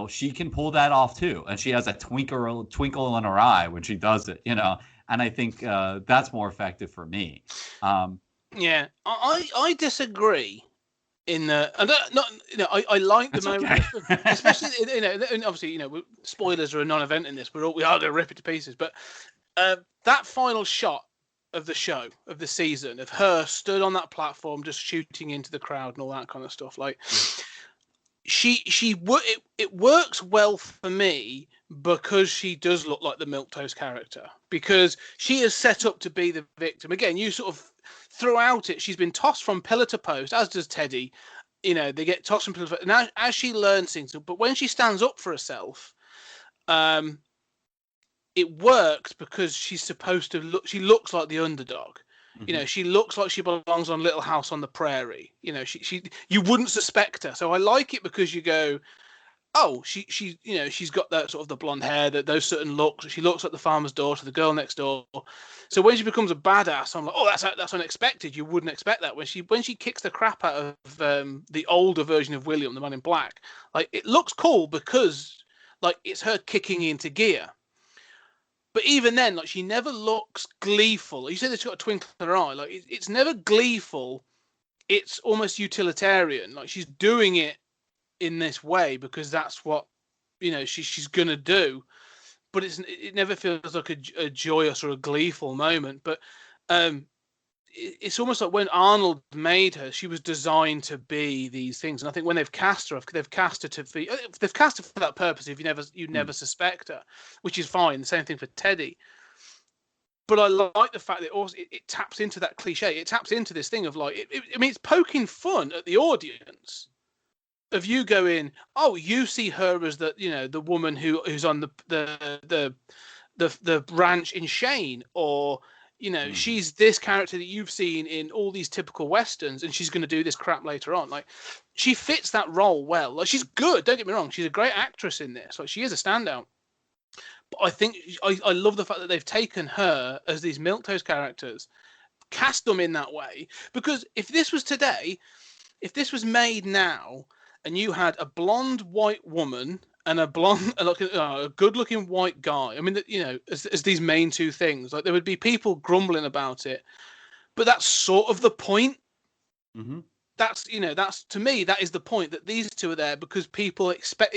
She can pull that off too. And she has a twinkle in her eye when she does it, and I think that's more effective for me. Yeah, I disagree in the, I like the moment, okay. Especially, and obviously, spoilers are a non-event in this. We are going to rip it to pieces, but that final shot of the show, of the season, of her stood on that platform just shooting into the crowd and all that kind of stuff, like it works well for me because she does look like the milquetoast character, because she is set up to be the victim. Again, you sort of throughout it, she's been tossed from pillar to post, as does Teddy. They get tossed from pillar to post. Now, as she learns things, but when she stands up for herself, it works because she's supposed to look. She looks like the underdog. She looks like she belongs on Little House on the Prairie. She you wouldn't suspect her. So I like it because you go, oh, she's got that sort of the blonde hair, those certain looks. She looks like the farmer's daughter, the girl next door. So when she becomes a badass, I'm like, oh, that's unexpected. You wouldn't expect that. When she kicks the crap out of the older version of William, the Man in Black, like it looks cool because like it's her kicking into gear. But even then, like she never looks gleeful. You said that she's got a twinkle in her eye. Like it's never gleeful. It's almost utilitarian. Like she's doing it in this way because that's what she's gonna do. But it never feels like a joyous or a gleeful moment. But it's almost like when Arnold made her, she was designed to be these things. And I think when they've cast her for that purpose. If you never suspect her, which is fine. The same thing for Teddy. But I like the fact that it taps into that cliche. It taps into this thing of like, it's poking fun at the audience. of you going, oh, you see her as the woman who's on the ranch in Shane, or she's this character that you've seen in all these typical westerns, and she's going to do this crap later on. Like, she fits that role well. Like, she's good. Don't get me wrong. She's a great actress in this. Like, she is a standout. But I think I love the fact that they've taken her as these milquetoast characters, cast them in that way. Because if this was today, if this was made now, and you had a blonde white woman and a good-looking white guy, I mean, as these main two things, like, there would be people grumbling about it. But that's sort of the point. Mm-hmm. That's to me, that is the point, that these two are there because people expect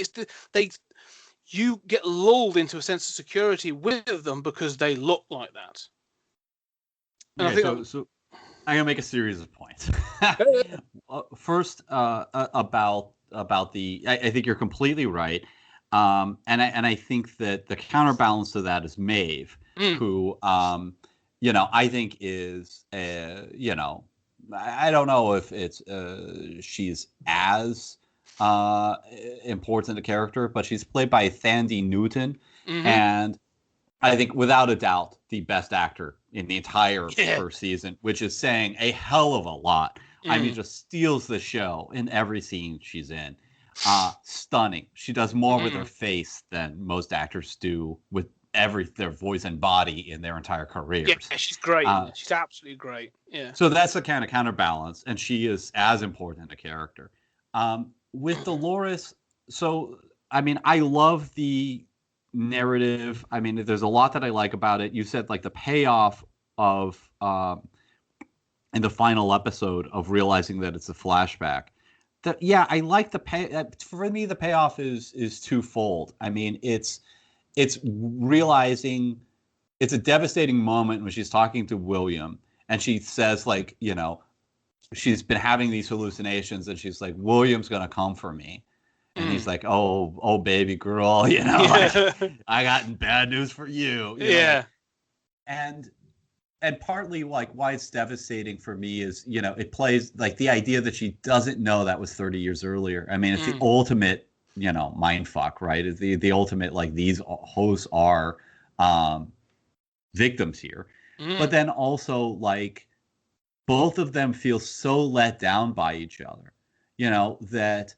you get lulled into a sense of security with them because they look like that. And I think so I'm gonna make a series of points. First, about the, I think you're completely right, and I think that the counterbalance to that is Maeve, who I think is I don't know if it's she's as important a character, but she's played by Thandie Newton, and I think without a doubt the best actor in the entire first season, which is saying a hell of a lot. I mean, just steals the show in every scene she's in. Stunning. She does more with her face than most actors do with their voice and body in their entire careers. Yeah, she's great. She's absolutely great. Yeah. So that's the kind of counterbalance, and she is as important a character. With Dolores, so I mean, I love the narrative. I mean, there's a lot that I like about it. You said, like, the payoff of in the final episode of realizing that it's a flashback. I like for me, the payoff is twofold. I mean, it's realizing it's a devastating moment when she's talking to William, and she says, like, she's been having these hallucinations, and she's like, William's gonna come for me. And he's like, oh, baby girl, like, I got bad news for you. Yeah. And partly, like, why it's devastating for me is, it plays, like, the idea that she doesn't know that was 30 years earlier. I mean, it's the ultimate, mind fuck, right? It's the ultimate, like, these hosts are victims here. But then also, like, both of them feel so let down by each other, that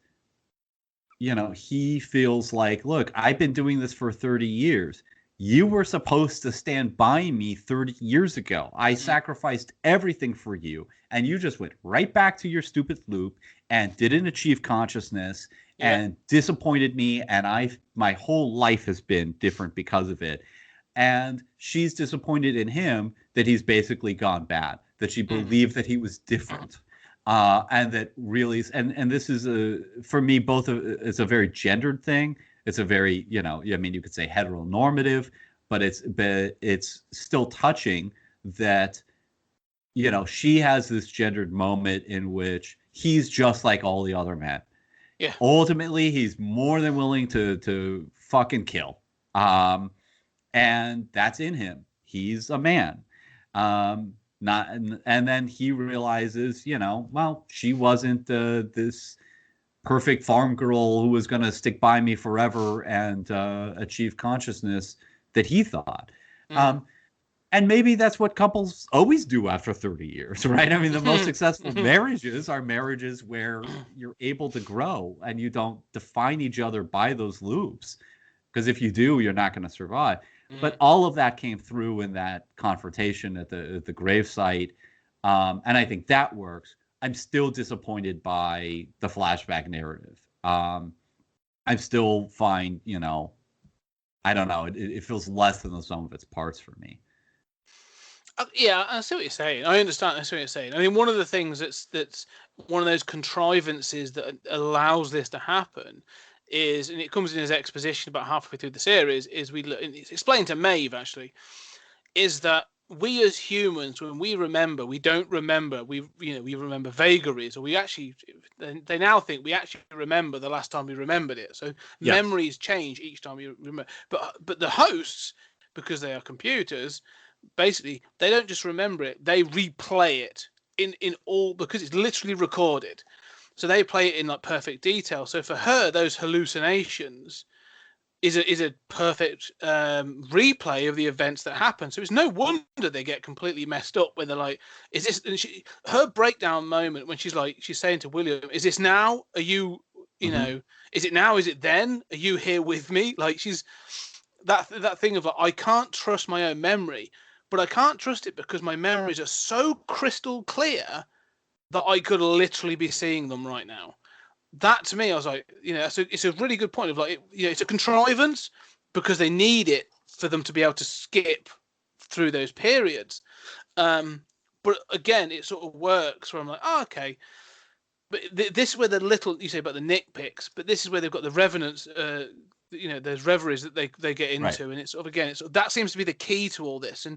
he feels like, look, I've been doing this for 30 years. You were supposed to stand by me 30 years ago. I sacrificed everything for you, and you just went right back to your stupid loop and didn't achieve consciousness and disappointed me, and my whole life has been different because of it. And she's disappointed in him that he's basically gone bad, that she believed that he was different. And that really, and this is for me, both it's a very gendered thing. It's a very, I mean, you could say heteronormative, but it's still touching that, she has this gendered moment in which he's just like all the other men. Yeah. Ultimately, he's more than willing to fucking kill. And that's in him. He's a man. And then he realizes, well, she wasn't this perfect farm girl who was going to stick by me forever and achieve consciousness that he thought. And maybe that's what couples always do after 30 years, right? I mean, the most successful marriages are marriages where you're able to grow and you don't define each other by those loops. Because if you do, you're not going to survive. But all of that came through in that confrontation at the gravesite. And I think that works. I'm still disappointed by the flashback narrative. I still find, I don't know, it feels less than the sum of its parts for me. Yeah, I see what you're saying. I understand. I see what you're saying. I mean, one of the things that's one of those contrivances that allows this to happen is, and it comes in as exposition about halfway through the series, is it's explained to Maeve, actually, is that we as humans, when we remember, we don't remember. We remember vagaries, or they now think we actually remember the last time we remembered it. So memories change each time we remember. But the hosts, because they are computers, basically they don't just remember it; they replay it in all, because it's literally recorded. So they play it in like perfect detail. So for her, those hallucinations is a perfect replay of the events that happen. So it's no wonder they get completely messed up when they're like, "Is this?" And her breakdown moment when she's saying to William, "Is this now? Are you, is it now? Is it then? Are you here with me?" Like she's that thing of like, I can't trust my own memory, but I can't trust it because my memories are so crystal clear that I could literally be seeing them right now. That to me, I was like, it's a really good point of like, it's a contrivance because they need it for them to be able to skip through those periods. But again, it sort of works where I'm like, oh, okay. But this is where the little, you say about the nitpicks, but this is where they've got the revenants, there's reveries that they get into. Right. And it's sort of, again, that seems to be the key to all this. And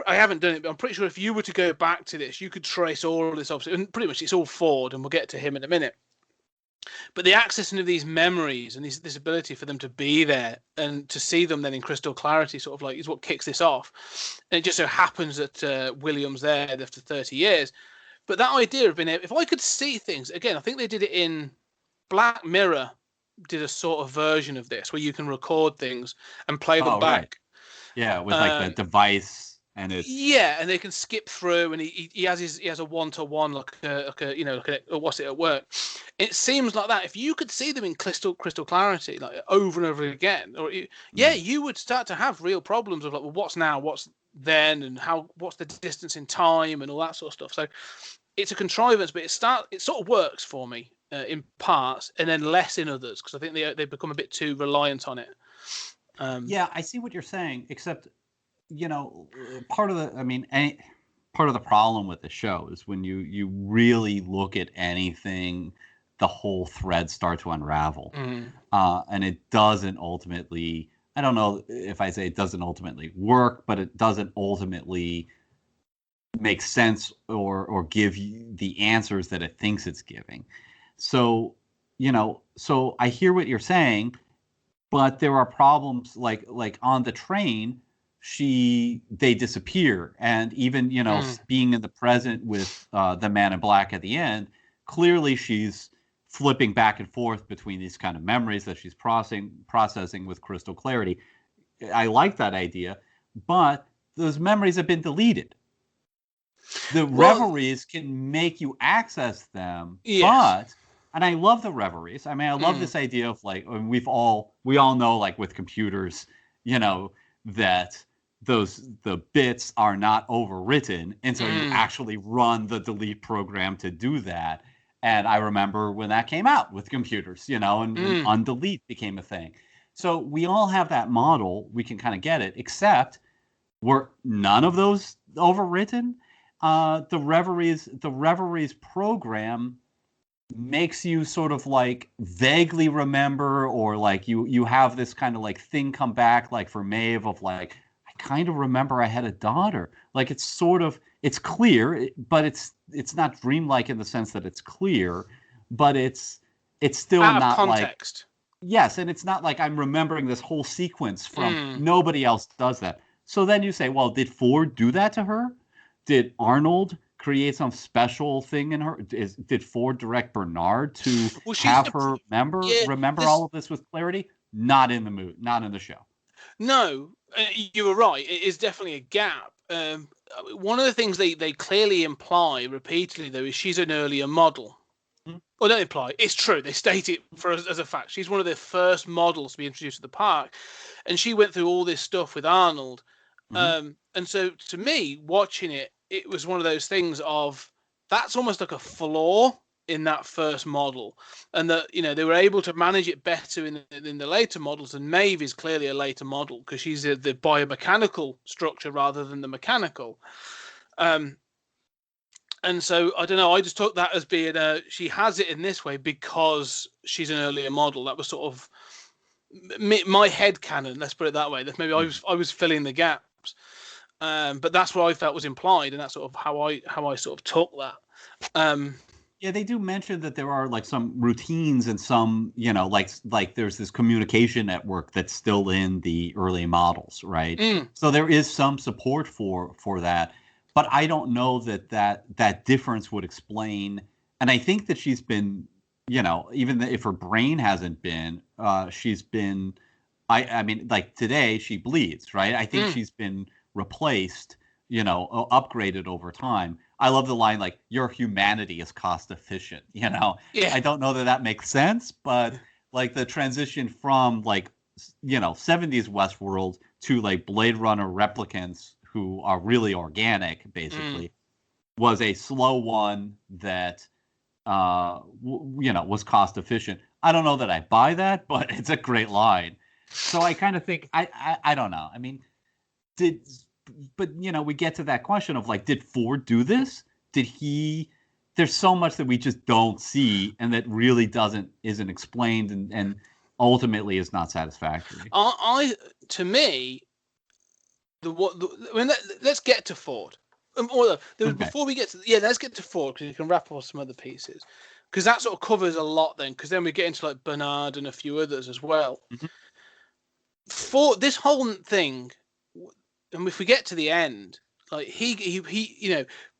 I haven't done it, but I'm pretty sure if you were to go back to this, you could trace all of this obviously, and pretty much it's all Ford, and we'll get to him in a minute. But the accessing of these memories and this ability for them to be there and to see them then in crystal clarity, sort of like, is what kicks this off. And it just so happens that William's there after 30 years. But that idea of being able, if I could see things again, I think they did it in Black Mirror. Did a sort of version of this where you can record things and play them back. Right. Yeah, with like the device. And it's and they can skip through, and he has a one-to-one like a what's it at work. It seems like that if you could see them in crystal clarity, like over and over again, or you would start to have real problems of like, well, what's now, what's then, and what's the distance in time, and all that sort of stuff. So it's a contrivance, but it sort of works for me in parts, and then less in others because I think they become a bit too reliant on it. I see what you're saying, except. Part of the problem with the show is when you really look at anything, the whole thread starts to unravel. And it doesn't ultimately, I don't know if I say it doesn't ultimately work, but it doesn't ultimately make sense or give you the answers that it thinks it's giving. So, so I hear what you're saying, but there are problems like on the train, they disappear. And even, being in the present with the man in black at the end, clearly she's flipping back and forth between these kind of memories that she's processing with crystal clarity. I like that idea, but those memories have been deleted. The reveries can make you access them, but, and I love the reveries. I mean, I love this idea of like, we all know, like with computers, that the bits are not overwritten, and so you actually run the delete program to do that. And I remember when that came out with computers, and undelete became a thing. So we all have that model. We can kind of get it, except were none of those overwritten. The reveries program makes you sort of like vaguely remember, or like you have this kind of like thing come back, like for Maeve of like, I kind of remember I had a daughter. Like it's clear, but it's not dreamlike in the sense that it's clear, but it's still out not of context. Like, yes, and it's not like I'm remembering this whole sequence from nobody else does that. So then you say, well, did Ford do that to her? Did Arnold create some special thing in her? Did Ford direct Bernard to have her remember all of this with clarity? Not in the movie, not in the show. No, you were right. It is definitely a gap. One of the things they clearly imply repeatedly, though, is she's an earlier model. Well, don't imply. It's true. They state it as a fact. She's one of the first models to be introduced to the park. And she went through all this stuff with Arnold. And so to me, watching it, it was one of those things of that's almost like a flaw in that first model. And that, they were able to manage it better in the later models. And Maeve is clearly a later model because she's the biomechanical structure rather than the mechanical. And so, I don't know, I just took that as being she has it in this way because she's an earlier model. That was sort of my headcanon, let's put it that way. That maybe I was filling the gaps. But that's what I felt was implied, and that's sort of how I sort of took that. Yeah, they do mention that there are like some routines and some, like there's this communication network that's still in the early models, right? So there is some support for that. But I don't know that difference would explain And I think that she's been, even if her brain hasn't been, she's been, I mean, like today she bleeds, right? I think she's been replaced, upgraded over time. I love the line, like, your humanity is cost efficient, Yeah. I don't know that makes sense, but like the transition from like, 70s Westworld to like Blade Runner replicants who are really organic, basically, was a slow one that, was cost efficient. I don't know that I buy that, but it's a great line. So I kind of think, I don't know. I mean, we get to that question of like, did Ford do this? There's so much that we just don't see and that really isn't explained and ultimately is not satisfactory. To me, let's get to Ford. Before we get to let's get to Ford because you can wrap up some other pieces because that sort of covers a lot then because then we get into like Bernard and a few others as well. For this whole thing, and if we get to the end, like he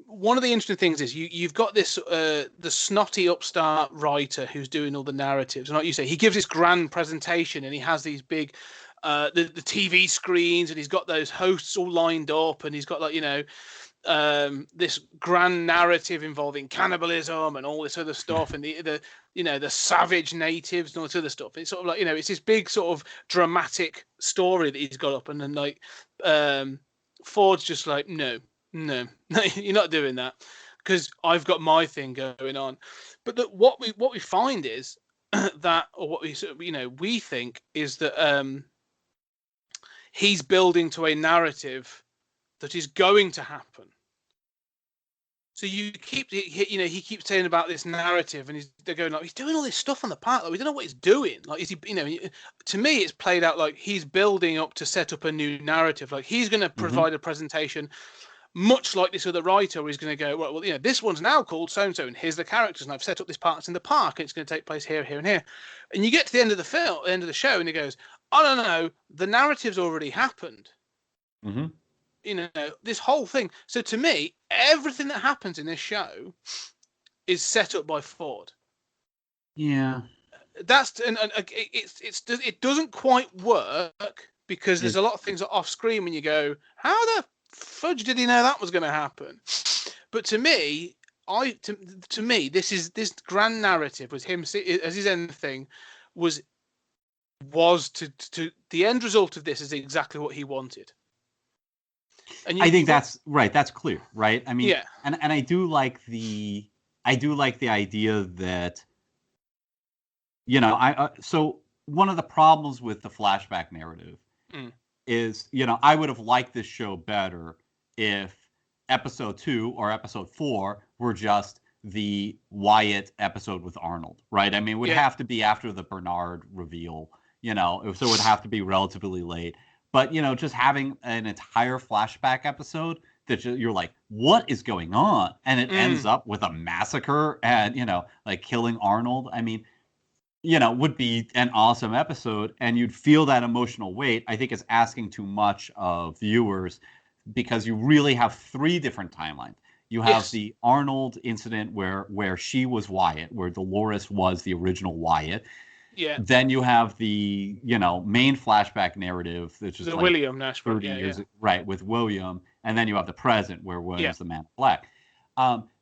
one of the interesting things is you've got this the snotty upstart writer who's doing all the narratives, and like you say, he gives this grand presentation and he has these big the TV screens and he's got those hosts all lined up and he's got like this grand narrative involving cannibalism and all this other stuff and the savage natives and all this other stuff. It's sort of like it's this big sort of dramatic story that he's got up and then like Ford's just like no you're not doing that because I've got my thing going on. But what we find is that, or what we think is that he's building to a narrative that is going to happen. So he keeps saying about this narrative, and they're going like he's doing all this stuff on the part. Like we don't know what he's doing. Like is he? To me, it's played out like he's building up to set up a new narrative. Like he's going to provide a presentation, much like this other writer, where he's going to go, well, this one's now called so and so, and here's the characters, and I've set up this part in the park, and it's going to take place here, here, and here. And you get to the end of the end of the show, and he goes, oh no, the narrative's already happened. This whole thing. So to me, everything that happens in this show is set up by Ford. Yeah, that's and it doesn't quite work because there's a lot of things that are off screen when you go, how the fudge did he know that was going to happen? But to me, to me, this grand narrative was him as his end thing was to the end result of this is exactly what he wanted. And I think that's right. That's clear, right? I mean, yeah. And I do like the idea that, so one of the problems with the flashback narrative is, I would have liked this show better if episode 2 or episode 4 were just the Wyatt episode with Arnold, right? I mean, it would have to be after the Bernard reveal, so it would have to be relatively late. But, just having an entire flashback episode that you're like, what is going on? And it ends up with a massacre and, like killing Arnold. I mean, would be an awesome episode. And you'd feel that emotional weight. I think it's asking too much of viewers because you really have 3 different timelines. You have the Arnold incident where she was Wyatt, where Dolores was the original Wyatt. Yeah. Then you have the, main flashback narrative, which is the like William Nash 30 years, right, with William, and then you have the present where William's the Man in Black.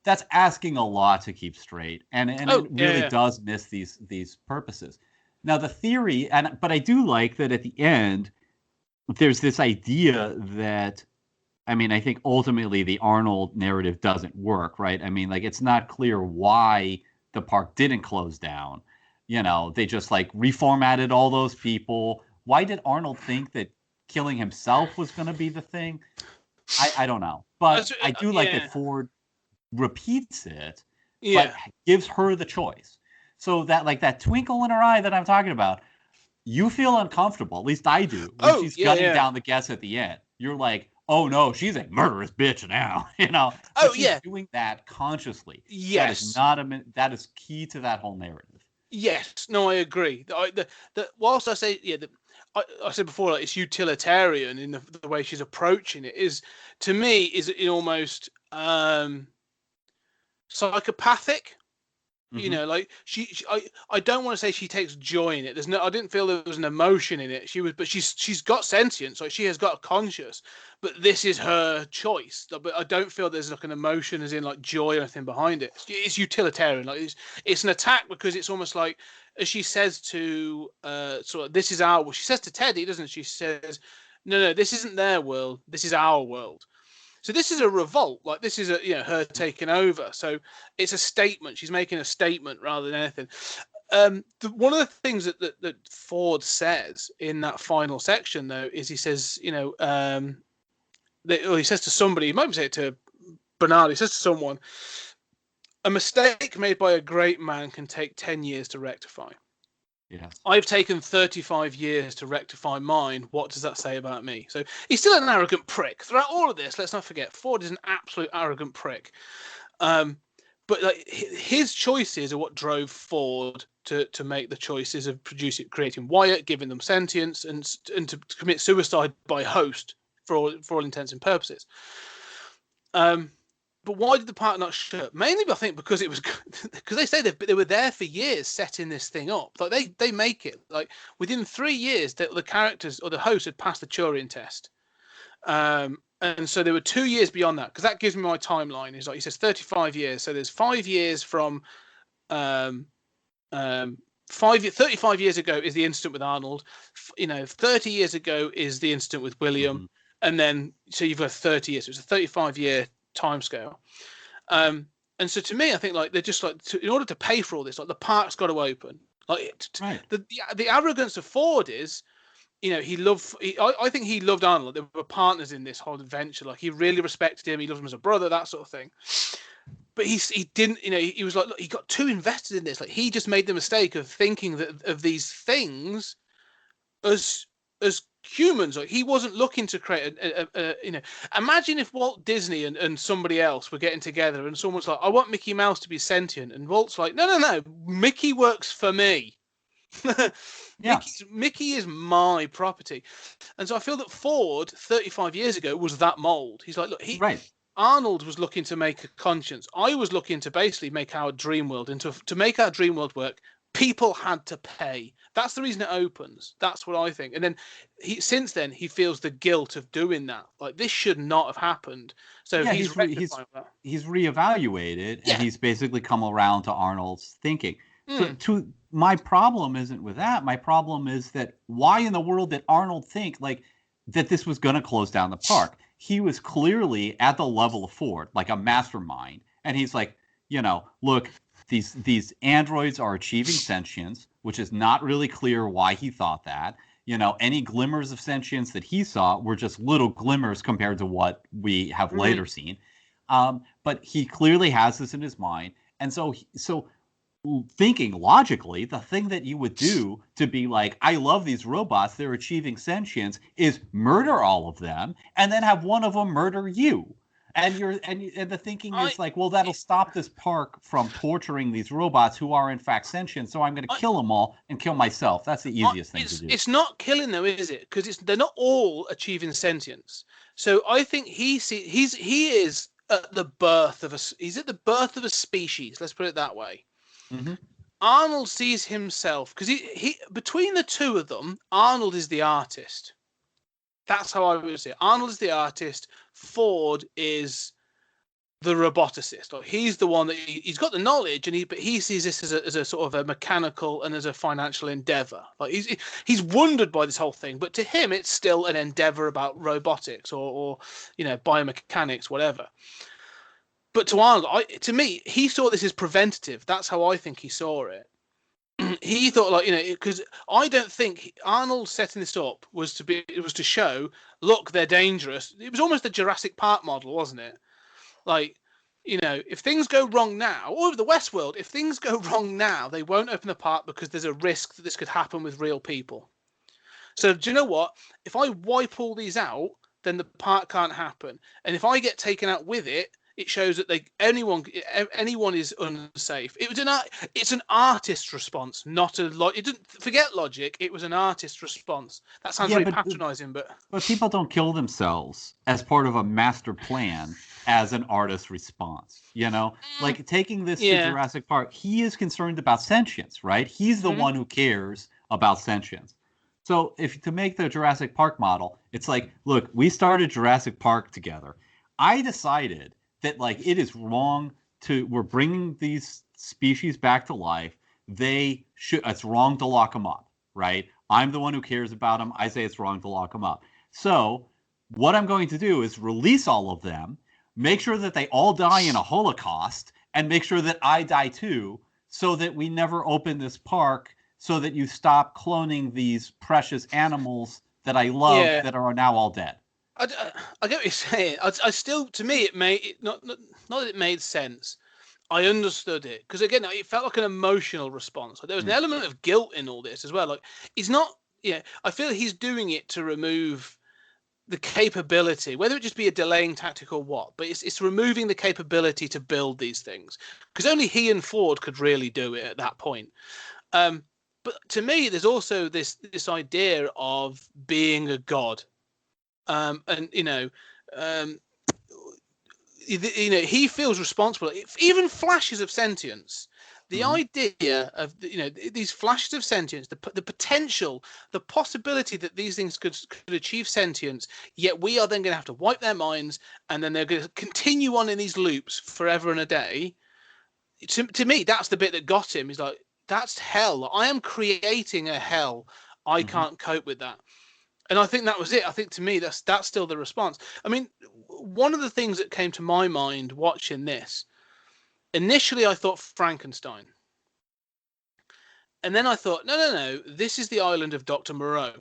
That's asking a lot to keep straight, and it really does miss these purposes. Now the theory, but I do like that at the end, there's this idea that, I mean, I think ultimately the Arnold narrative doesn't work, right? I mean, like it's not clear why the park didn't close down. They just like reformatted all those people. Why did Arnold think that killing himself was going to be the thing? I don't know. But I do like that Ford repeats it, but gives her the choice. So that like that twinkle in her eye that I'm talking about, you feel uncomfortable. At least I do. When she's gunning down the guests at the end. You're like, oh no, she's a murderous bitch now. But she's doing that consciously. Yes. That is key to that whole narrative. Yes, no, I agree. Whilst I say, I said before, like it's utilitarian in the way she's approaching it. Is to me is almost psychopathic You know, like I don't want to say she takes joy in it. I didn't feel there was an emotion in it. But she's got sentience, like she has got a conscious. But this is her choice. But I don't feel there's like an emotion, as in like joy or anything behind it. It's utilitarian. Like it's an attack because it's almost like, as she says to sort of, this is our. Well, she says to Teddy, doesn't she? She says, no, this isn't their world. This is our world. So this is a revolt, like this is her taking over. So it's a statement. She's making a statement rather than anything. One of the things that Ford says in that final section, though, is he says, he says to somebody, he might say it to Bernard, he says to someone, a mistake made by a great man can take 10 years to rectify. Yes. I've taken 35 years to rectify mine. What does that say about me? So he's still an arrogant prick. Throughout all of this, let's not forget, Ford is an absolute arrogant prick. But like his choices are what drove Ford to make the choices of creating Wyatt, giving them sentience, and to commit suicide by host for all intents and purposes. But why did the park not shut? Mainly, I think, because it was because they say they were there for years setting this thing up. Like they make it like within 3 years that the characters or the host had passed the Turing test, and so there were 2 years beyond that, because that gives me my timeline. Is like he says 35 years, so there's 5 years from 35 years ago is the incident with Arnold. 30 years ago is the incident with William, and then so you've got 30 years. So it's a 35-year timescale. And so to me, I think like they're just like in order to pay for all this, like the park's got to open. Like the arrogance of Ford is, I think he loved Arnold. They were partners in this whole adventure. Like he really respected him. He loved him as a brother, that sort of thing. But he didn't, he was like, look, he got too invested in this. Like he just made the mistake of thinking that of these things as humans. Like he wasn't looking to create imagine if Walt Disney and somebody else were getting together and someone's like, I want Mickey Mouse to be sentient, and Walt's like, no, Mickey works for me. Yeah. Mickey is my property. And so I feel that Ford 35 years ago was that mold. He's like, look, Arnold was looking to make a conscience. I was looking to basically make our dream world, and to make our dream world work, people had to pay. That's the reason it opens. That's what I think. And then since then he feels the guilt of doing that. Like this should not have happened. So he's reevaluated, and he's basically come around to Arnold's thinking. So my problem isn't with that. My problem is that why in the world did Arnold think like that this was going to close down the park? He was clearly at the level of Ford, like a mastermind, and he's like, look. These androids are achieving sentience, which is not really clear why he thought that. Any glimmers of sentience that he saw were just little glimmers compared to what we have later seen. But he clearly has this in his mind. And so thinking logically, the thing that you would do to be like, I love these robots, they're achieving sentience, is murder all of them and then have one of them murder you. And the thinking is like, well, that'll stop this park from torturing these robots who are in fact sentient. So I'm going to kill them all and kill myself. That's the easiest thing to do. It's not killing them, is it? Because they're not all achieving sentience. So I think he is at the birth of a species. Let's put it that way. Mm-hmm. Arnold sees himself because he between the two of them, Arnold is the artist. That's how I would say it. Arnold is the artist. Ford is the roboticist. Like he's the one that he's got the knowledge, but he sees this as a sort of a mechanical and as a financial endeavor. Like he's wondered by this whole thing, but to him it's still an endeavor about robotics or biomechanics, whatever. But to Arnold, to me, he saw this as preventative. That's how I think he saw it. He thought because I don't think Arnold setting this up was to show, look, they're dangerous. It was almost a Jurassic Park model, wasn't it? Like, if things go wrong now, or the WestWorld, if things go wrong now, they won't open the park because there's a risk that this could happen with real people. So do you know what? If I wipe all these out, then the park can't happen. And if I get taken out with it, It shows that anyone is unsafe. It's an artist's response, not a It didn't forget logic. It was an artist's response. That sounds really patronizing, but people don't kill themselves as part of a master plan as an artist's response. Like taking this to Jurassic Park, he is concerned about sentience, right? He's the one who cares about sentience. So to make the Jurassic Park model, it's like, look, we started Jurassic Park together. I decided that like it is wrong we're bringing these species back to life. It's wrong to lock them up, right? I'm the one who cares about them. I say it's wrong to lock them up. So what I'm going to do is release all of them, make sure that they all die in a Holocaust, and make sure that I die too, so that we never open this park, so that you stop cloning these precious animals that I love that are now all dead. I get what you're saying. I still, to me, it made not that it made sense. I understood it because again, it felt like an emotional response. Like, there was an element of guilt in all this as well. Like he's not. Yeah, I feel he's doing it to remove the capability, whether it just be a delaying tactic or what. But it's removing the capability to build these things because only he and Ford could really do it at that point. But to me, there's also this idea of being a god. And he feels responsible. Even flashes of sentience, the idea of these flashes of sentience, the potential, the possibility that these things could achieve sentience, yet we are then going to have to wipe their minds, and then they're going to continue on in these loops forever and a day. To me, that's the bit that got him. He's like, that's hell. I am creating a hell. I can't cope with that. And I think that was it. I think to me, that's still the response. I mean, one of the things that came to my mind watching this, initially I thought Frankenstein. And then I thought, no, this is the island of Dr. Moreau.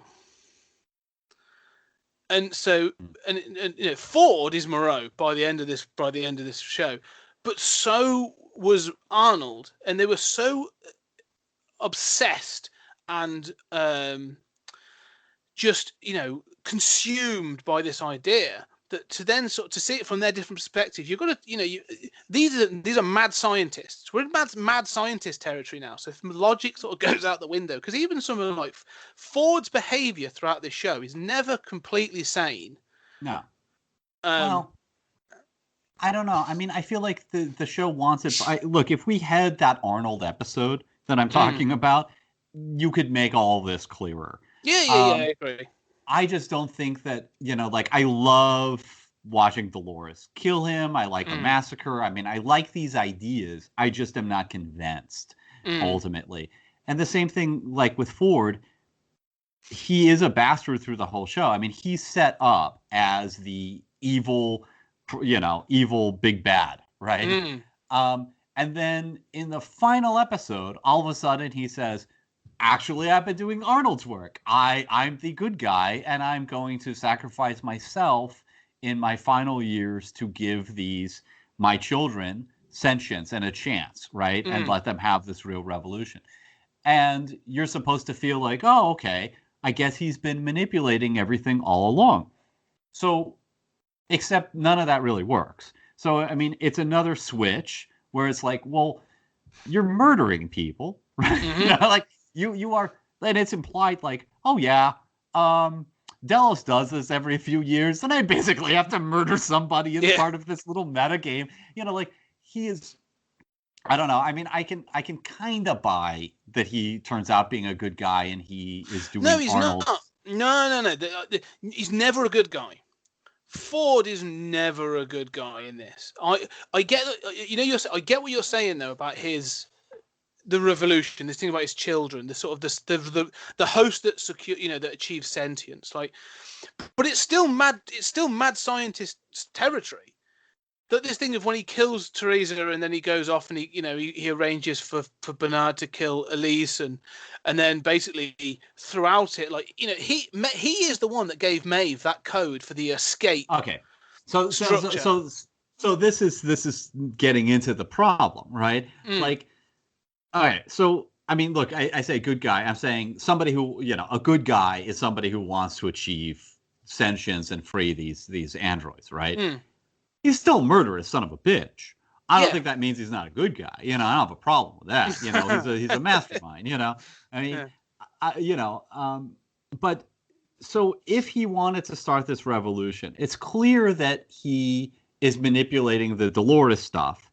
And so, and Ford is Moreau by the end of this show. But so was Arnold. And they were so obsessed and just consumed by this idea that to then sort of to see it from their different perspectives, you've got to these are mad scientists. We're in mad scientist territory now. So if logic sort of goes out the window, because even someone like Ford's behavior throughout this show is never completely sane. No. Well, I don't know. I mean, I feel like the show wants it. Look, if we had that Arnold episode that I'm talking about, you could make all this clearer. Yeah, I agree. I just don't think that, I love watching Dolores kill him. I like the massacre. I mean, I like these ideas. I just am not convinced, ultimately. And the same thing, like with Ford, he is a bastard through the whole show. I mean, he's set up as the evil big bad, right? And then in the final episode, all of a sudden he says, actually, I've been doing Arnold's work. I'm the good guy, and I'm going to sacrifice myself in my final years to give my children sentience and a chance, right? And let them have this real revolution. And you're supposed to feel like, oh, okay, I guess he's been manipulating everything all along. So, except none of that really works. So, I mean, it's another switch where it's like, well, you're murdering people, right? Like, you are, and it's implied like, oh yeah, Delos does this every few years, and I basically have to murder somebody as part of this little meta game. Like he is, I don't know. I mean, I can kind of buy that he turns out being a good guy and he is doing. No, he's Arnold. not. No. He's never a good guy. Ford is never a good guy in this. I get I get what you're saying though about the revolution, this thing about his children, the sort of the host that that achieves sentience, like, but it's still mad scientist territory. That this thing of when he kills Teresa and then he goes off and he arranges for Bernard to kill Elise and then basically throughout it, like, he is the one that gave Maeve that code for the escape. Okay, so this is getting into the problem, right? Like. All right. So, I mean, look, I say good guy. I'm saying somebody who, a good guy is somebody who wants to achieve sentience and free these androids, right? He's still a murderous son of a bitch. I don't Yeah. think that means he's not a good guy. I don't have a problem with that. He's a mastermind. I mean, Yeah. but so if he wanted to start this revolution, it's clear that he is manipulating the Dolores stuff.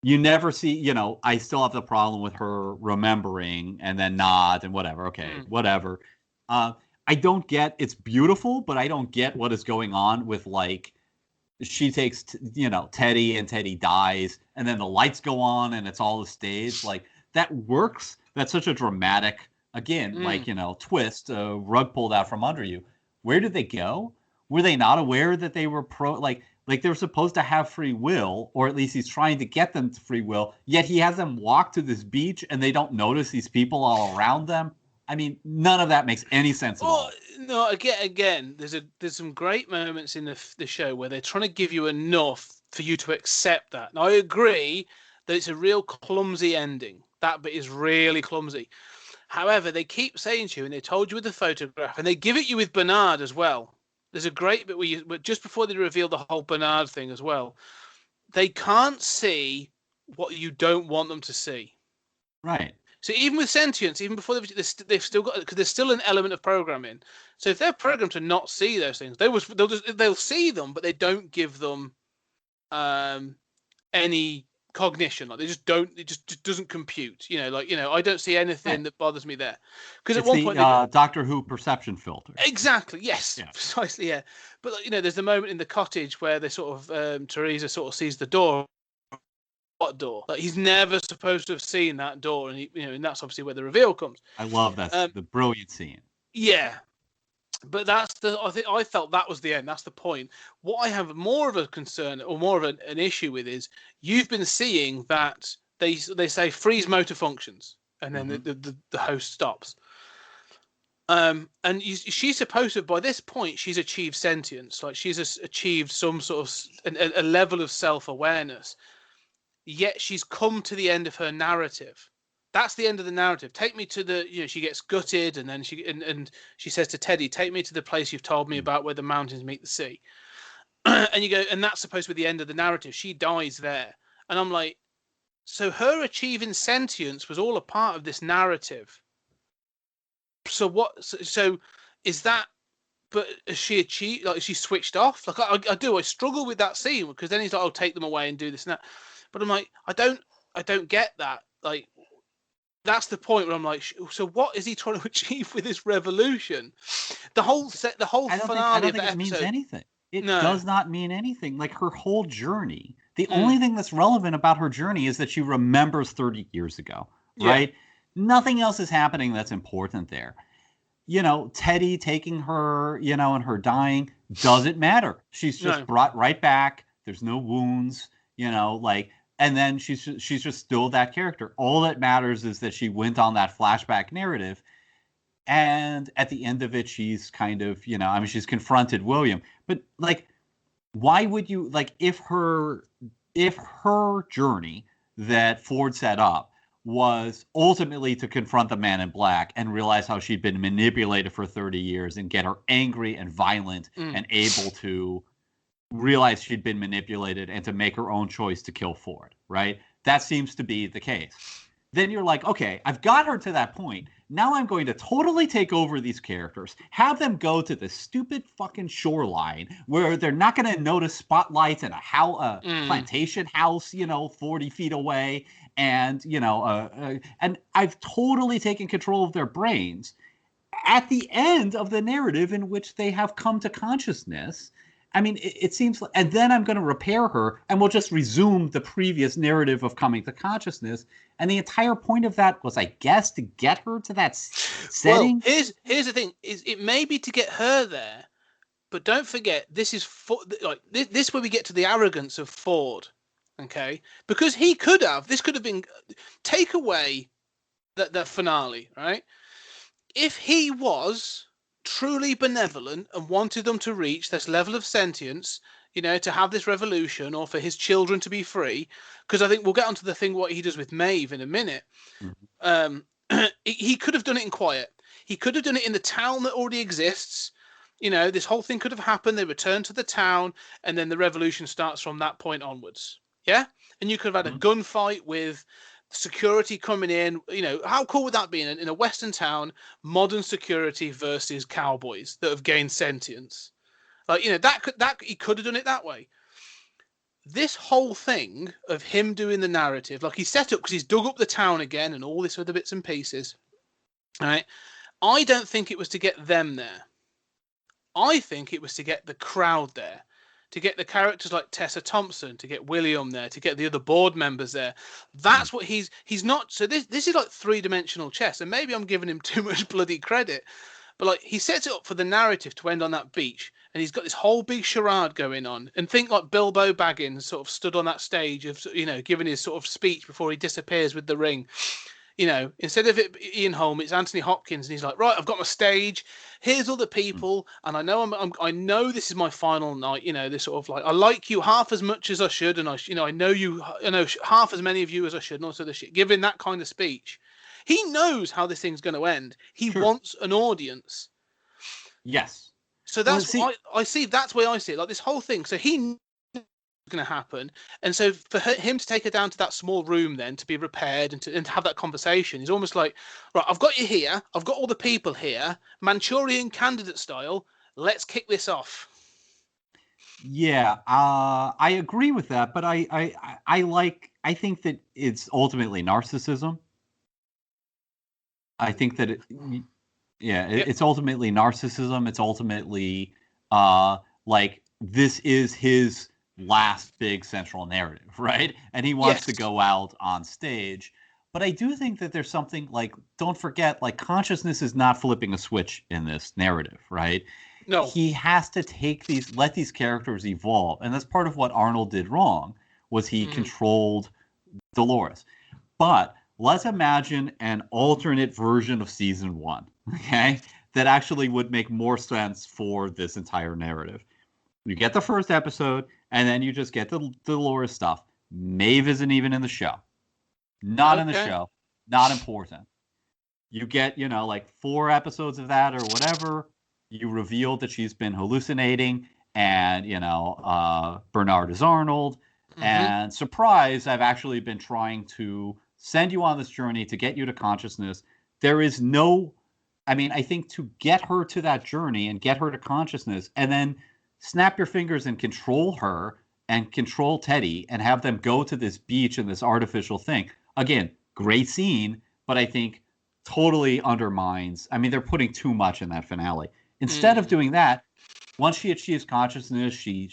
You never see, I still have the problem with her remembering and then nod and whatever. Okay, whatever. I don't get, it's beautiful, but I don't get what is going on with like, she takes, Teddy and Teddy dies and then the lights go on and it's all a stage. Like that works. That's such a dramatic, again, like, twist, rug pulled out from under you. Where did they go? Were they not aware that they were like they're supposed to have free will, or at least he's trying to get them to free will, yet he has them walk to this beach and they don't notice these people all around them? I mean, none of that makes any sense at all. No, again, there's some great moments in the show where they're trying to give you enough for you to accept that. Now, I agree that it's a real clumsy ending. That bit is really clumsy. However, they keep saying to you, and they told you with the photograph, and they give it you with Bernard as well. There's a great bit where just before they reveal the whole Bernard thing as well, they can't see what you don't want them to see. Right. So even with sentience, even before they've still got, because there's still an element of programming. So if they're programmed to not see those things, they'll see them, but they don't give them any cognition. Like they just don't. It just doesn't compute. I don't see anything that bothers me there. Because at one point, Doctor Who perception filter. Exactly. Yes. Yeah. Precisely. Yeah. But there's the moment in the cottage where they sort of Teresa sort of sees the door. What door? Like he's never supposed to have seen that door, and and that's obviously where the reveal comes. I love that. The brilliant scene. Yeah. But I felt that was the end. That's the point. What I have more of a concern or more of an issue with is you've been seeing that they say freeze motor functions, and then the host stops. And she's supposed to, by this point, she's achieved sentience. Like she's achieved some sort of a level of self-awareness. Yet she's come to the end of her narrative. That's the end of the narrative. Take me to the, she gets gutted, and then she says to Teddy, take me to the place you've told me about where the mountains meet the sea. And you go, and that's supposed to be the end of the narrative. She dies there. And I'm like, so her achieving sentience was all a part of this narrative. So what, so is that, but has she achieved, like, is she switched off? Like I struggle with that scene because then he's like, I'll take them away and do this and that. But I'm like, I don't get that. Like, that's the point where I'm like, so what is he trying to achieve with this revolution? The whole finale of the episode. It means anything. It does not mean anything. Like her whole journey. The only thing that's relevant about her journey is that she remembers 30 years ago, right? Yeah. Nothing else is happening that's important there. Teddy taking her, and her dying doesn't matter. She's just brought right back. There's no wounds, and then she's just still that character. All that matters is that she went on that flashback narrative. And at the end of it, she's kind of, she's confronted William. But like, why would you, like, if her journey that Ford set up was ultimately to confront the Man in Black and realize how she'd been manipulated for 30 years and get her angry and violent and able to realize she'd been manipulated and to make her own choice to kill Ford, right? That seems to be the case. Then you're like, okay, I've got her to that point. Now I'm going to totally take over these characters, have them go to the stupid fucking shoreline where they're not going to notice spotlights and a plantation house, 40 feet away. And, and I've totally taken control of their brains at the end of the narrative in which they have come to consciousness. I mean, it seems like, and then I'm going to repair her and we'll just resume the previous narrative of coming to consciousness. And the entire point of that was, I guess, to get her to that setting. Well, here's the thing: is it may be to get her there, but don't forget this is this where we get to the arrogance of Ford, okay? Because this could have been take away the finale, right? If he was truly benevolent and wanted them to reach this level of sentience, to have this revolution or for his children to be free, because I think we'll get onto the thing what he does with Maeve in a minute. He could have done it in quiet. He could have done it in the town that already exists, This whole thing could have happened. They return to the town, and then the revolution starts from that point onwards. Yeah, and you could have had a gunfight with security coming in. How cool would that be in a Western town? Modern security versus cowboys that have gained sentience. He could have done it that way. This whole thing of him doing the narrative, like he set up because he's dug up the town again and all this other bits and pieces. All right, I don't think it was to get them there. I think it was to get the crowd there, to get the characters like Tessa Thompson, to get William there, to get the other board members there. That's what he's not. So this is like 3-dimensional chess, and maybe I'm giving him too much bloody credit, but like he sets it up for the narrative to end on that beach, and he's got this whole big charade going on. And think like Bilbo Baggins sort of stood on that stage of giving his sort of speech before he disappears with the ring. Instead of it Ian Holm, it's Anthony Hopkins, and he's like, right, I've got my stage. Here's all the people, and I know I know this is my final night. This sort of like, I like you half as much as I should, and I know half as many of you as I should, and also the shit. Giving that kind of speech, he knows how this thing's going to end. He wants an audience. Yes. So that's why I see. That's why I see it. Like this whole thing. So he going to happen, and so for him to take her down to that small room then to be repaired and to have that conversation is almost like, right, I've got you here, I've got all the people here, Manchurian Candidate style, let's kick this off. Yeah, I agree with that, but I think that it's ultimately narcissism. I think that it's ultimately narcissism. It's ultimately like this is his last big central narrative, right? And he wants to go out on stage. But I do think that there's something like, don't forget, like consciousness is not flipping a switch in this narrative, right? No. He has to let these characters evolve. And that's part of what Arnold did wrong, was he controlled Dolores. But let's imagine an alternate version of season 1, okay? That actually would make more sense for this entire narrative. You get the first episode, and then you just get the Dolores stuff. Maeve isn't even in the show. Not in the show. Not important. You get, like 4 episodes of that or whatever. You reveal that she's been hallucinating, and, Bernard is Arnold. And surprise, I've actually been trying to send you on this journey to get you to consciousness. There is I think to get her to that journey and get her to consciousness, and then snap your fingers and control her and control Teddy and have them go to this beach and this artificial thing. Again, great scene, but I think totally undermines. I mean, they're putting too much in that finale. Instead of doing that, once she achieves consciousness, she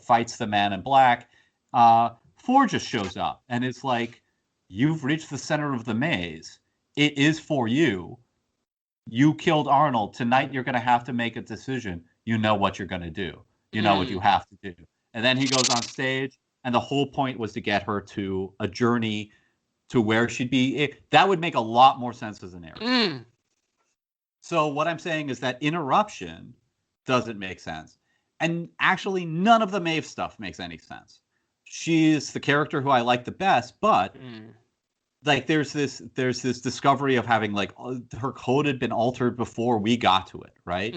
fights the man in black. Ford just shows up and it's like, you've reached the center of the maze. It is for you. You killed Arnold. Tonight you're going to have to make a decision. You know what you're going to do. You know what you have to do. And then he goes on stage, and the whole point was to get her to a journey to where she'd be. That would make a lot more sense as a narrative. So what I'm saying is that interruption doesn't make sense. And actually, none of the Maeve stuff makes any sense. She's the character who I like the best, but like there's this discovery of having like her code had been altered before we got to it, right?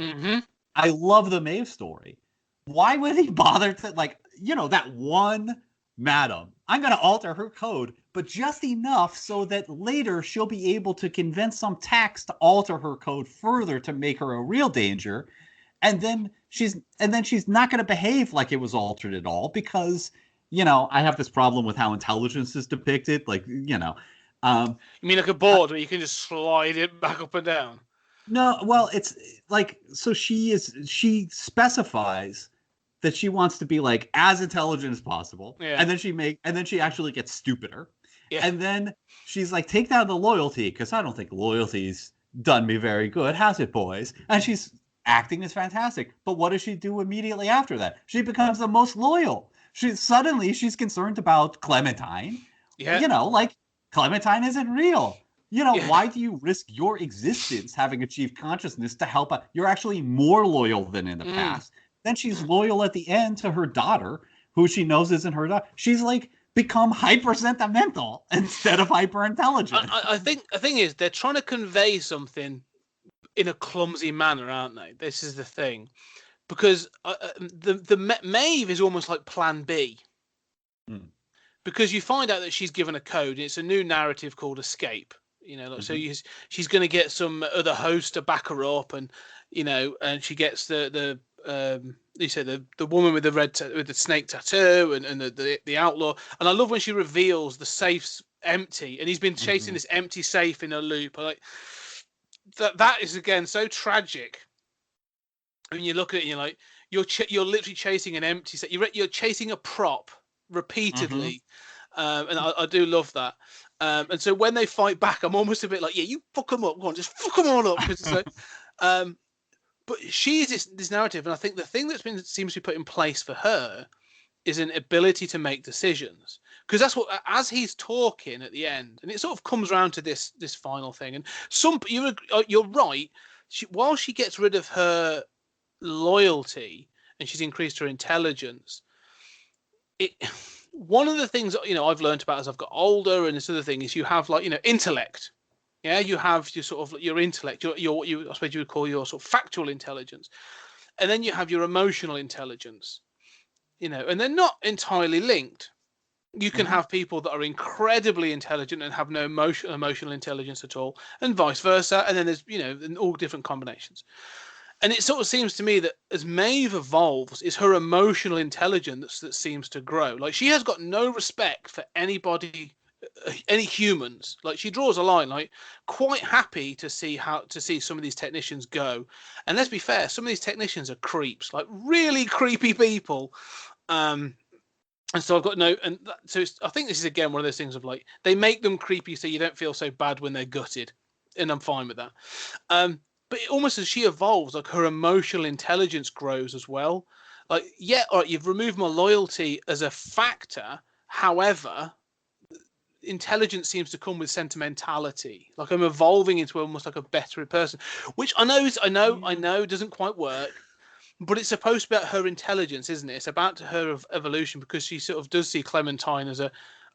I love the Maeve story. Why would he bother to that one madam? I'm going to alter her code, but just enough so that later she'll be able to convince some tax to alter her code further to make her a real danger. And then she's not going to behave like it was altered at all because, I have this problem with how intelligence is depicted. Like, you mean like a board where you can just slide it back up and down? No, well, it's like, so she specifies that she wants to be like as intelligent as possible. Yeah. And then she actually gets stupider. Yeah. And then she's like, take down the loyalty, because I don't think loyalty's done me very good, has it, boys? And she's acting is fantastic. But what does she do immediately after that? She becomes the most loyal. She's concerned about Clementine. Yeah. Like Clementine isn't real. Why do you risk your existence having achieved consciousness to help out? You're actually more loyal than in the past. Then she's loyal at the end to her daughter, who she knows isn't her daughter. She's like become hyper sentimental instead of hyper intelligent. I think the thing is they're trying to convey something in a clumsy manner, aren't they? This is the thing, because Maeve is almost like Plan B. Because you find out that she's given a code. It's a new narrative called Escape. So she's going to get some other host to back her up, and and she gets the woman with the with the snake tattoo and the outlaw. And I love when she reveals the safe's empty, and he's been chasing this empty safe in a loop. I like that is again so tragic. I mean, you look at it, and you're like, you're literally chasing an empty safe. You're chasing a prop repeatedly, and I do love that. And so when they fight back, I'm almost a bit like, yeah, you fuck them up. Go on, just fuck them all up. Because it's like, but she is this narrative, and I think the thing seems to be put in place for her is an ability to make decisions. Because that's what, as he's talking at the end, and it sort of comes around to this final thing. And you're right. While she gets rid of her loyalty and she's increased her intelligence, one of the things I've learned about as I've got older, and this other thing is you have intellect. Yeah, you have your sort of your intellect, your I suppose you would call your sort of factual intelligence, and then you have your emotional intelligence. And they're not entirely linked. You can have people that are incredibly intelligent and have no emotional intelligence at all, and vice versa. And then there's in all different combinations. And it sort of seems to me that as Maeve evolves, it's her emotional intelligence that seems to grow. Like, she has got no respect for anybody, any humans. Like, she draws a line. Like, quite happy to see some of these technicians go. And let's be fair, some of these technicians are creeps, like really creepy people. And so I've got I think this is again one of those things of like, they make them creepy so you don't feel so bad when they're gutted, and I'm fine with that. But almost as she evolves, like, her emotional intelligence grows as well. Like, yeah, all right, you've removed my loyalty as a factor. However, intelligence seems to come with sentimentality. Like, I'm evolving into almost like a better person, which I know doesn't quite work. But it's supposed to be about her intelligence, isn't it? It's about her evolution, because she sort of does see Clementine as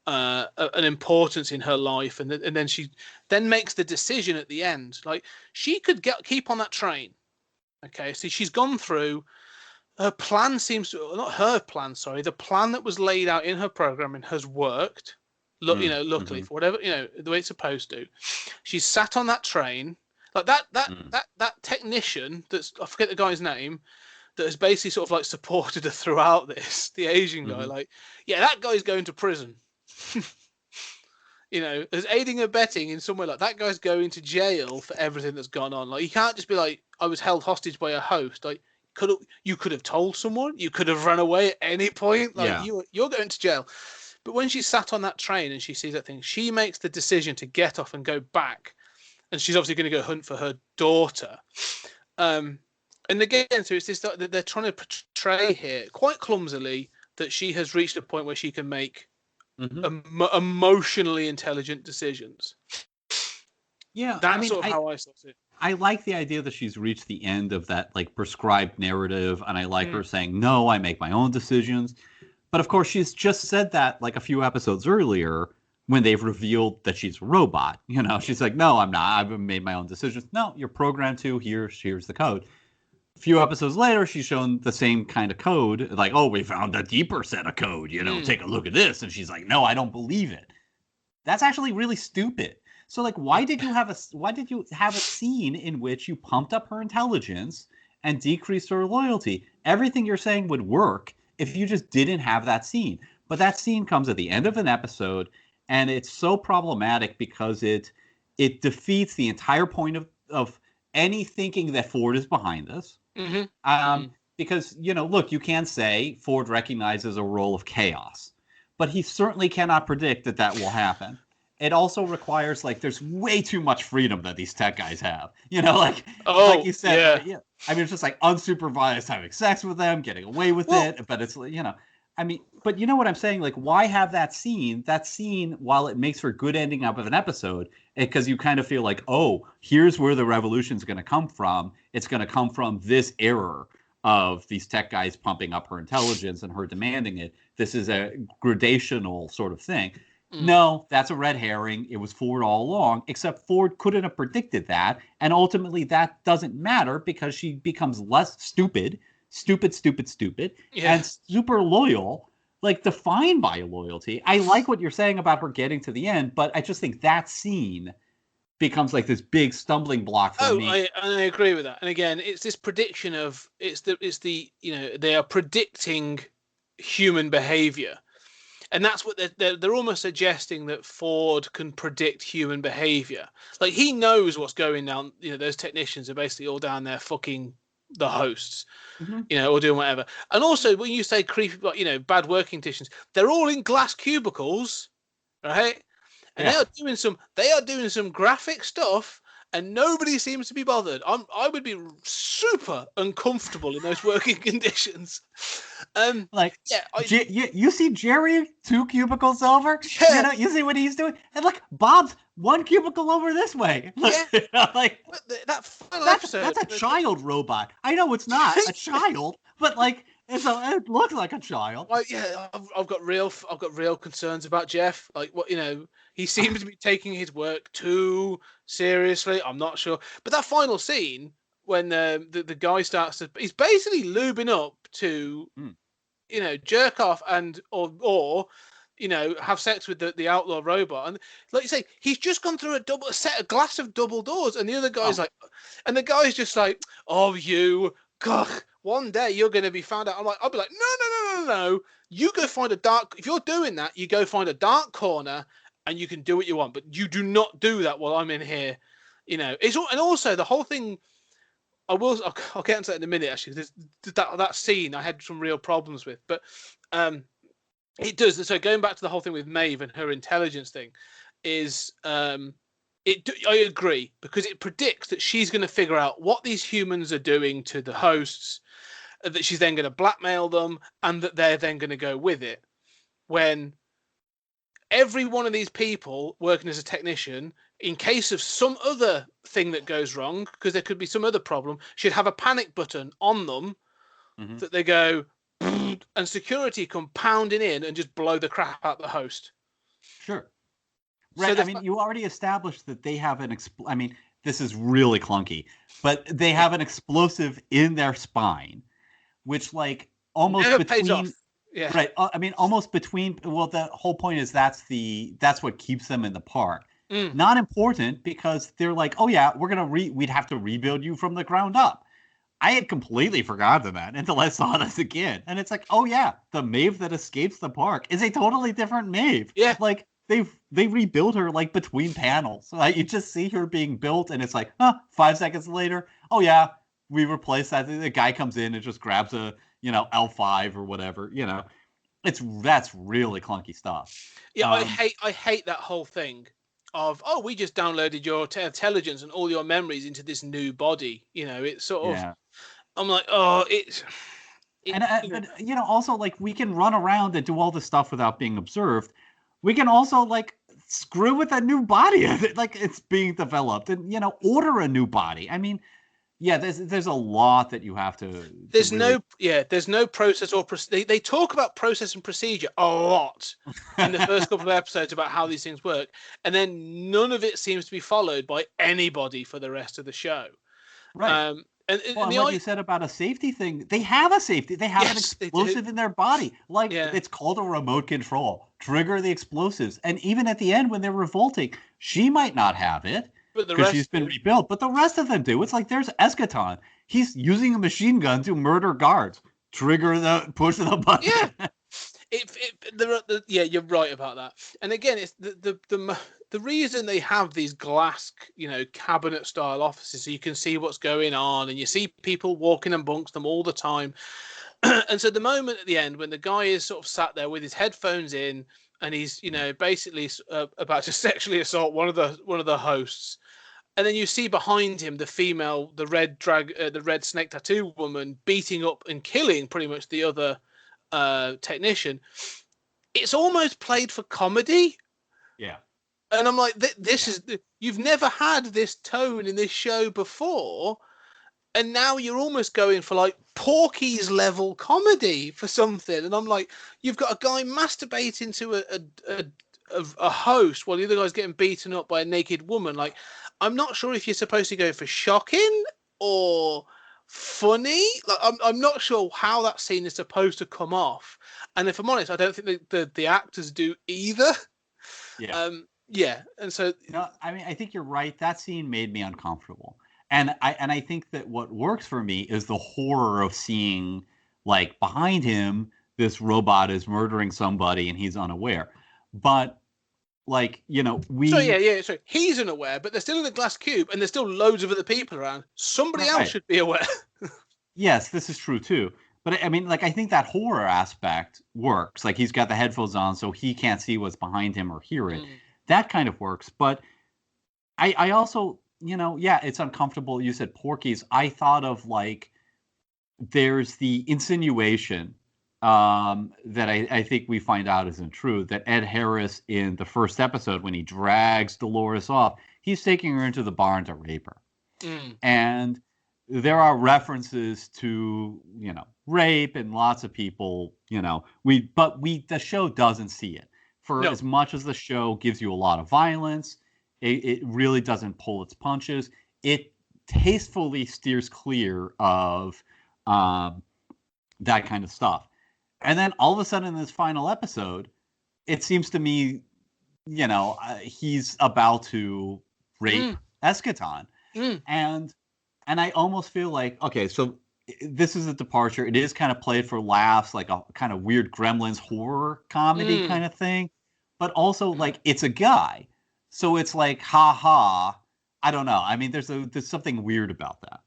an importance in her life, and then she then makes the decision at the end. Like, she could keep on that train. Okay, so she's gone through. Her plan seems to, not her plan, sorry, the plan that was laid out in her programming has worked. Luckily for whatever the way it's supposed to. She's sat on that train, like that technician I forget the guy's name, that has basically sort of like supported her throughout this, the Asian guy, like, yeah, that guy's going to prison. As aiding and abetting in somewhere like that, guy's going to jail for everything that's gone on. Like, you can't just be like, I was held hostage by a host. Like, you could have told someone, you could have run away at any point. Like, you're going to jail. But when she sat on that train and she sees that thing, she makes the decision to get off and go back, and she's obviously going to go hunt for her daughter. And again, so it's this that they're trying to portray here quite clumsily that she has reached a point where she can make emotionally intelligent decisions. Yeah, that's how I saw it. I like the idea that she's reached the end of that like prescribed narrative, and I like her saying, "No, I make my own decisions." But of course, she's just said that like a few episodes earlier when they've revealed that she's a robot. She's like, "No, I'm not. I've made my own decisions." No, you're programmed to. Here's the code. A few episodes later, she's shown the same kind of code. Like, oh, we found a deeper set of code. Take a look at this. And she's like, no, I don't believe it. That's actually really stupid. So, like, why did you have a scene in which you pumped up her intelligence and decreased her loyalty? Everything you're saying would work if you just didn't have that scene. But that scene comes at the end of an episode, and it's so problematic because it defeats the entire point of any thinking that Ford is behind this. Because, look, you can say Ford recognizes a role of chaos, but he certainly cannot predict that will happen. It also requires, like, there's way too much freedom that these tech guys have. Like you said, yeah. I mean, it's just like unsupervised having sex with them, getting away with it. But it's, I mean, but you know what I'm saying? Like, why have that scene? That scene, while it makes for a good ending up of an episode, because you kind of feel like, oh, here's where the revolution's going to come from. It's going to come from this error of these tech guys pumping up her intelligence and her demanding it. This is a gradational sort of thing. No, that's a red herring. It was Ford all along, except Ford couldn't have predicted that. And ultimately, that doesn't matter because she becomes less stupid, Yeah. and super loyal, like defined by loyalty. I like what you're saying about her getting to the end, but I just think that scene becomes like this big stumbling block for me. I agree with that. And again, it's this prediction of it's the they are predicting human behavior. And that's what they're almost suggesting, that Ford can predict human behavior. Like, he knows what's going down. Those technicians are basically all down there fucking the hosts, or doing whatever. And also, when you say creepy, like, bad working conditions, they're all in glass cubicles, right? And they are doing some graphic stuff, and nobody seems to be bothered. I would be super uncomfortable in those working conditions. You see Jerry 2 cubicles over. Yeah. You see what he's doing, and like Bob's 1 cubicle over this way. Yeah. Like that final episode. That's a child robot. I know it's not a child, but like it looks like a child. Like, yeah, I've got real concerns about Jeff. Like, he seems to be taking his work too seriously. I'm not sure, but that final scene when the guy starts to, he's basically lubing up to, jerk off or have sex with the outlaw robot, and like you say, he's just gone through a glass of double doors, and the other guy's and the guy's just like, oh, you, God, one day you're going to be found out. I'll be like, no. You go find if you're doing that, you go find a dark corner and you can do what you want, but you do not do that while I'm in here. It's all, and also the whole thing. I'll get into that in a minute. Actually, that scene I had some real problems with, but it does. So going back to the whole thing with Maeve and her intelligence thing, is I agree, because it predicts that she's going to figure out what these humans are doing to the hosts, that she's then going to blackmail them, and that they're then going to go with it. When every one of these people working as a technician, in case of some other thing that goes wrong, because there could be some other problem, should have a panic button on them that they go, and security come pounding in and just blow the crap out the host. Sure. Right. So you already established that they have this is really clunky, but they have an explosive in their spine, which almost never between. Pays off. Yeah. Right. Almost between. Well, the whole point is that's what keeps them in the park. Not important, because they're like, oh yeah, we'd have to rebuild you from the ground up. I had completely forgotten that until I saw this again, and it's like, oh yeah, the Maeve that escapes the park is a totally different Maeve. Yeah. They rebuilt her between panels. So you just see her being built, and it's like, 5 seconds later, oh yeah, we replaced that. The guy comes in and just grabs a L5 or whatever. That's really clunky stuff. Yeah, I hate that whole thing of, oh, we just downloaded your intelligence and all your memories into this new body. It's sort of, I'm like, oh, also we can run around and do all this stuff without being observed. We can also screw with a new body it's being developed, and order a new body. There's a lot that you have to. There's no process or they talk about process and procedure a lot in the first couple of episodes about how these things work, and then none of it seems to be followed by anybody for the rest of the show. Right. And like you said about a safety thing, they have a safety. They have an explosive in their body. It's called a remote control. Trigger the explosives. And even at the end when they're revolting, she might not have it because she's been rebuilt. But the rest of them do. It's like there's Eschaton. He's using a machine gun to murder guards. Push the button. Yeah. You're right about that. And again, it's the reason they have these glass, cabinet style offices, so you can see what's going on, and you see people walking amongst them all the time. And so the moment at the end when the guy is sort of sat there with his headphones in, and he's basically about to sexually assault one of the hosts, and then you see behind him the female, the red snake tattoo woman beating up and killing pretty much the other technician. It's almost played for comedy. Yeah. And I'm like, you've never had this tone in this show before, and now you're almost going for Porky's level comedy for something. And I'm like, you've got a guy masturbating to a host while the other guy's getting beaten up by a naked woman. Like, I'm not sure if you're supposed to go for shocking or funny. Like, I'm not sure how that scene is supposed to come off. And if I'm honest, I don't think the actors do either. Yeah. Yeah, and so No, I mean, I think you're right. That scene made me uncomfortable, and I think that what works for me is the horror of seeing, like, behind him, this robot is murdering somebody and he's unaware. But, like, you know, so he's unaware, but they're still in a glass cube, and there's still loads of other people around. Somebody else should be aware. Yes, this is true too. But I mean, like, I think that horror aspect works. Like, he's got the headphones on, so he can't see what's behind him or hear it. That kind of works. But I also, you know, yeah, it's uncomfortable. You said Porky's. I thought of, like, there's the insinuation that I think we find out isn't true, that Ed Harris in the first episode, when he drags Dolores off, he's taking her into the barn to rape her. And there are references to, you know, rape, and lots of people, you know, the show doesn't see it. For as much as the show gives you a lot of violence, it really doesn't pull its punches. It tastefully steers clear of that kind of stuff. And then all of a sudden in this final episode, it seems to me, you know, he's about to rape Eschaton. And I almost feel like, okay, so this is a departure. It is kind of played for laughs, like a kind of weird Gremlins horror comedy kind of thing. But also, like, it's a guy. So it's like, ha ha. I don't know. I mean, there's something weird about that.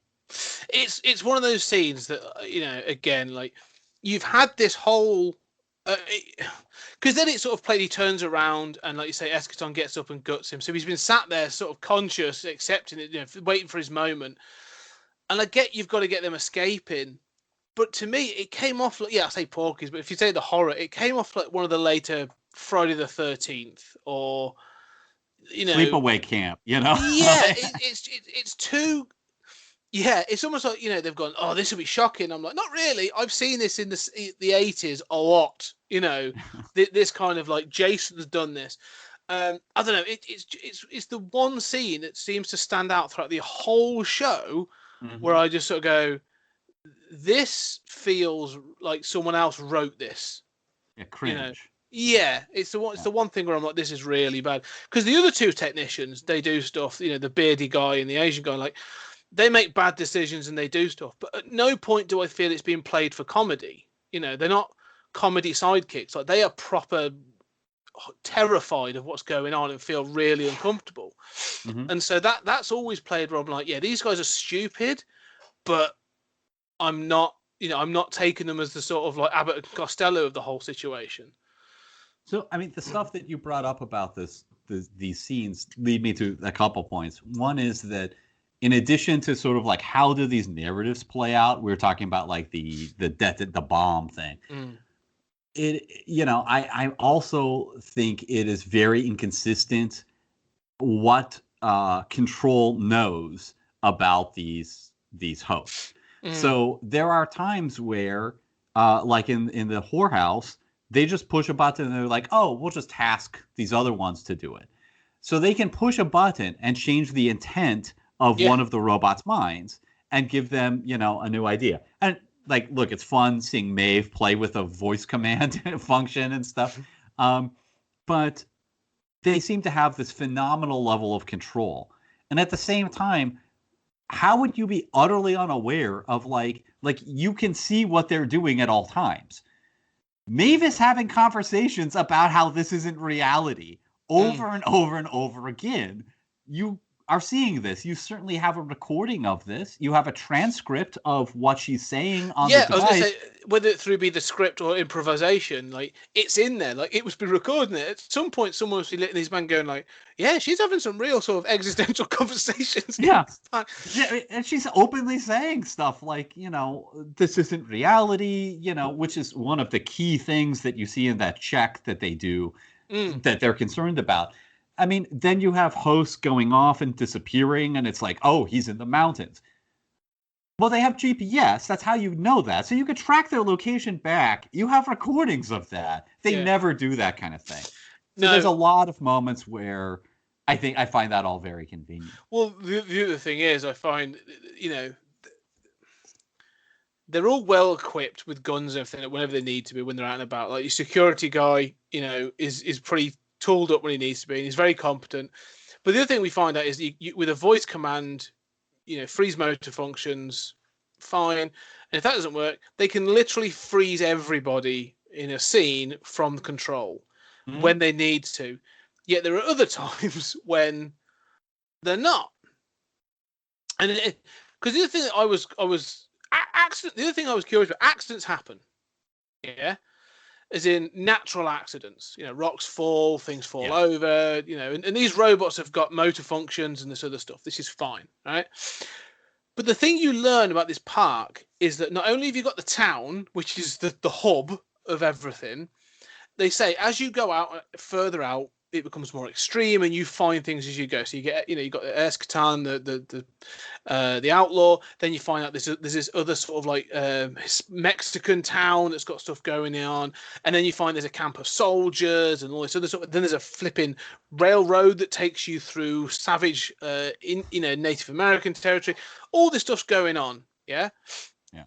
It's one of those scenes that, you know, again, like, you've had this whole... Because then it sort of he turns around, and, like you say, Eschaton gets up and guts him. So he's been sat there sort of conscious, accepting it, you know, waiting for his moment. And I get you've got to get them escaping. But to me, it came off like, I say Porky's, but if you say the horror, it came off like one of the later Friday the 13th, or, you know, Sleepaway Camp, you know? Yeah, it's too... Yeah, it's almost like, you know, they've gone, oh, this will be shocking. I'm like, not really. I've seen this in the 80s a lot. You know, this kind of, like, Jason's done this. I don't know. It's the one scene that seems to stand out throughout the whole show, where I just sort of go, this feels like someone else wrote this. Yeah, cringe. You know? Yeah, it's the one thing where I'm like, this is really bad. Because the other two technicians, they do stuff. You know, the beardy guy and the Asian guy, like, they make bad decisions and they do stuff. But at no point do I feel it's being played for comedy. You know, they're not comedy sidekicks. Like, they are proper terrified of what's going on and feel really uncomfortable. And so that's always played where I'm like, yeah, these guys are stupid, but I'm not taking them as the sort of like Abbott and Costello of the whole situation. So, I mean, the stuff that you brought up about these scenes lead me to a couple points. One is that, in addition to sort of like, how do these narratives play out? We were talking about, like, the death at the bomb thing. I also think it is very inconsistent what Control knows about these hosts. So there are times where, like in the whorehouse, they just push a button and they're like, oh, we'll just task these other ones to do it. So they can push a button and change the intent of one of the robot's minds and give them, you know, a new idea. And, like, look, it's fun seeing Maeve play with a voice command function and stuff. But they seem to have this phenomenal level of control. And at the same time, how would you be utterly unaware of, like you can see what they're doing at all times? Maeve is having conversations about how this isn't reality over and over and over again. You are seeing this. You certainly have a recording of this. You have a transcript of what she's saying on the device. I was going to say, whether it through be the script or improvisation, like, it's in there. Like, it must be recording it. At some point, someone must be letting these men going, like, yeah, she's having some real sort of existential conversations. Yeah. Yeah, and she's openly saying stuff like, you know, this isn't reality, you know, which is one of the key things that you see in that check that they do, that they're concerned about. I mean, then you have hosts going off and disappearing, and it's like, oh, he's in the mountains. Well, they have GPS. That's how you know that. So you could track their location back. You have recordings of that. They never do that kind of thing. No. there's a lot of moments where I find that all very convenient. Well, the other thing is, I find, they're all well equipped with guns and everything whenever they need to be when they're out and about. Like your security guy, is pretty tooled up when he needs to be, and he's very competent. But the other thing we find out is you, with a voice command, freeze motor functions, fine. And if that doesn't work, they can literally freeze everybody in a scene from control when they need to. Yet there are other times when they're not. And because the other thing that I was accident. The other thing I was curious about, accidents happen. Yeah. As in natural accidents, rocks fall, things fall over, and these robots have got motor functions and this other stuff. This is fine, right? But the thing you learn about this park is that not only have you got the town, which is the hub of everything, they say as you go out further out, it becomes more extreme, and you find things as you go. So you get, you got Escatan, the outlaw. Then you find out there's this other sort of like Mexican town that's got stuff going on, and then you find there's a camp of soldiers and all this other stuff. Then there's a flipping railroad that takes you through savage, Native American territory. All this stuff's going on. Yeah. Yeah.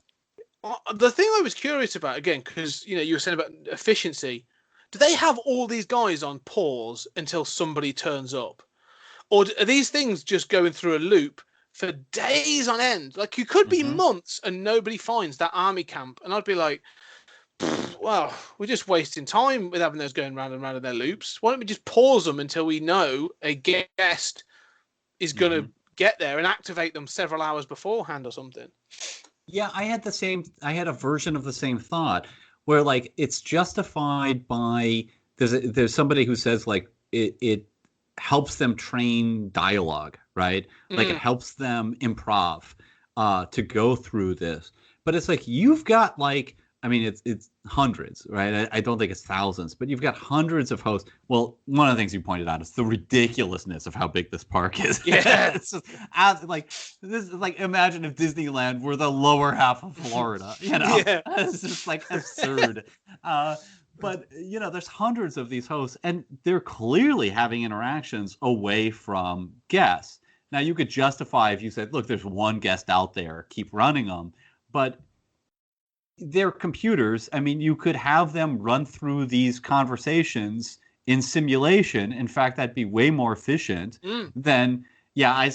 The thing I was curious about, again, because you were saying about efficiency. Do they have all these guys on pause until somebody turns up? Or are these things just going through a loop for days on end? Like, you could be months and nobody finds that army camp. And I'd be like, well, we're just wasting time with having those going round and round in their loops. Why don't we just pause them until we know a guest is going to get there and activate them several hours beforehand or something? Yeah, I had a version of the same thought. Where like it's justified by there's somebody who says like it helps them train dialogue, right? Like it helps them improv to go through this. But it's like you've got like, I mean, it's hundreds, right? I don't think it's thousands, but you've got hundreds of hosts. Well, one of the things you pointed out is the ridiculousness of how big this park is. Yeah, it's just like this is like, imagine if Disneyland were the lower half of Florida. Yeah. It's just like absurd. But there's hundreds of these hosts, and they're clearly having interactions away from guests. Now, you could justify if you said, "Look, there's one guest out there, keep running them," but they're computers. I mean, you could have them run through these conversations in simulation. In fact, that'd be way more efficient than. Yeah, I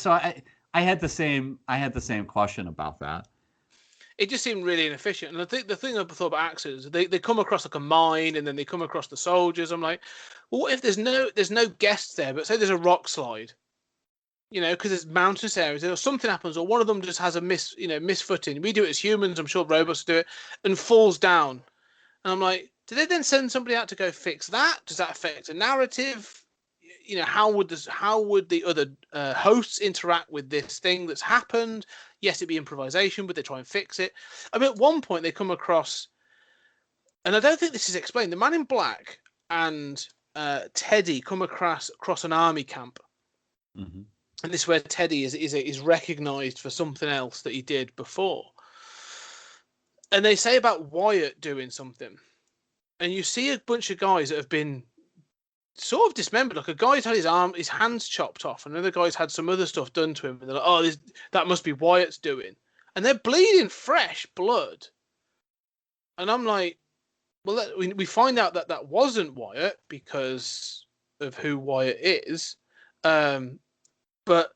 had the same question about that. It just seemed really inefficient. And I think the thing I thought about accidents, they come across like a mine, and then they come across the soldiers. I'm like, well, what if there's no guests there, but say there's a rock slide, because it's mountainous areas, or something happens, or one of them just has a misfooting. We do it as humans. I'm sure robots do it, and falls down. And I'm like, do they then send somebody out to go fix that? Does that affect the narrative? How would the other hosts interact with this thing that's happened? Yes, it'd be improvisation, but they try and fix it. I mean, at one point they come across, and I don't think this is explained. The Man in Black and Teddy come across an army camp, and this is where Teddy is recognised for something else that he did before. And they say about Wyatt doing something, and you see a bunch of guys that have been sort of dismembered. Like a guy's had his hands chopped off, and another guy's had some other stuff done to him. And they're like, "Oh, that must be Wyatt's doing," and they're bleeding fresh blood. And I'm like, well, we find out that wasn't Wyatt because of who Wyatt is. But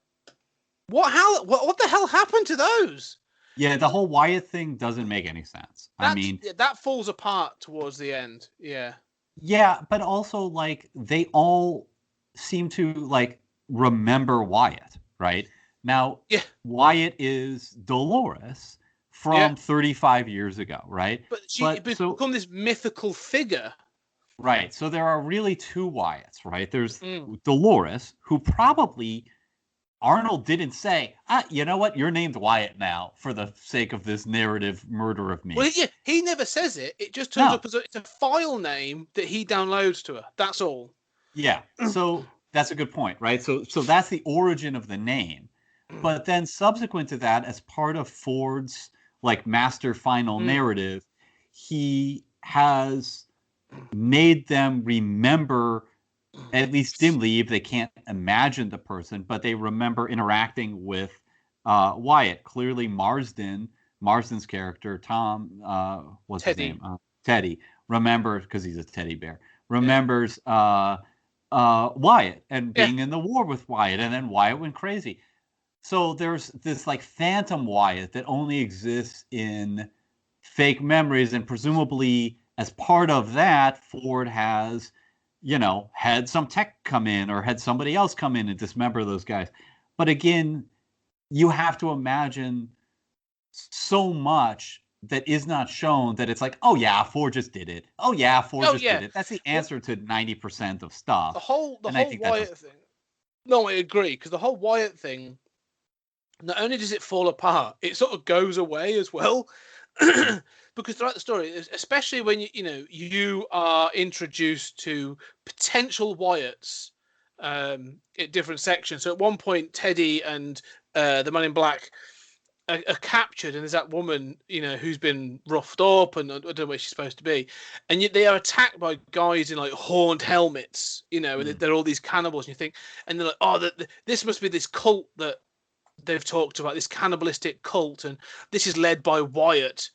what the hell happened to those? Yeah, the whole Wyatt thing doesn't make any sense. That falls apart towards the end. Yeah. Yeah, but also like they all seem to like remember Wyatt, right? Now, Wyatt is Dolores from 35 years ago, right? But she's become this mythical figure. Right. So there are really two Wyatts, right? There's Dolores, who probably Arnold didn't say, you know what? You're named Wyatt now for the sake of this narrative murder of me. Well, yeah, he never says it. It just turns up as it's a file name that he downloads to her. That's all. Yeah. So that's a good point, right? So that's the origin of the name. But then subsequent to that, as part of Ford's like master final narrative, he has made them remember at least dimly, if they can't imagine the person, but they remember interacting with Wyatt. Clearly, Marsden's character, Tom, what's his Teddy. name? Teddy, remembers, because he's a teddy bear, remembers Wyatt and being in the war with Wyatt, and then Wyatt went crazy. So there's this like phantom Wyatt that only exists in fake memories, and presumably as part of that, Ford has, had some tech come in or had somebody else come in and dismember those guys. But again, you have to imagine so much that is not shown that it's like, oh yeah, Ford just did it. Oh yeah, Ford just did it. That's the answer to 90% of stuff. The whole Wyatt thing. No, I agree, because the whole Wyatt thing, not only does it fall apart, it sort of goes away as well. Because throughout the story, especially when you are introduced to potential Wyatts at different sections. So at one point, Teddy and the Man in Black are captured, and there's that woman, who's been roughed up, and I don't know where she's supposed to be, and yet they are attacked by guys in like horned helmets, and they're all these cannibals, and you think, and they're like, oh, this must be this cult that they've talked about, this cannibalistic cult, and this is led by Wyatt.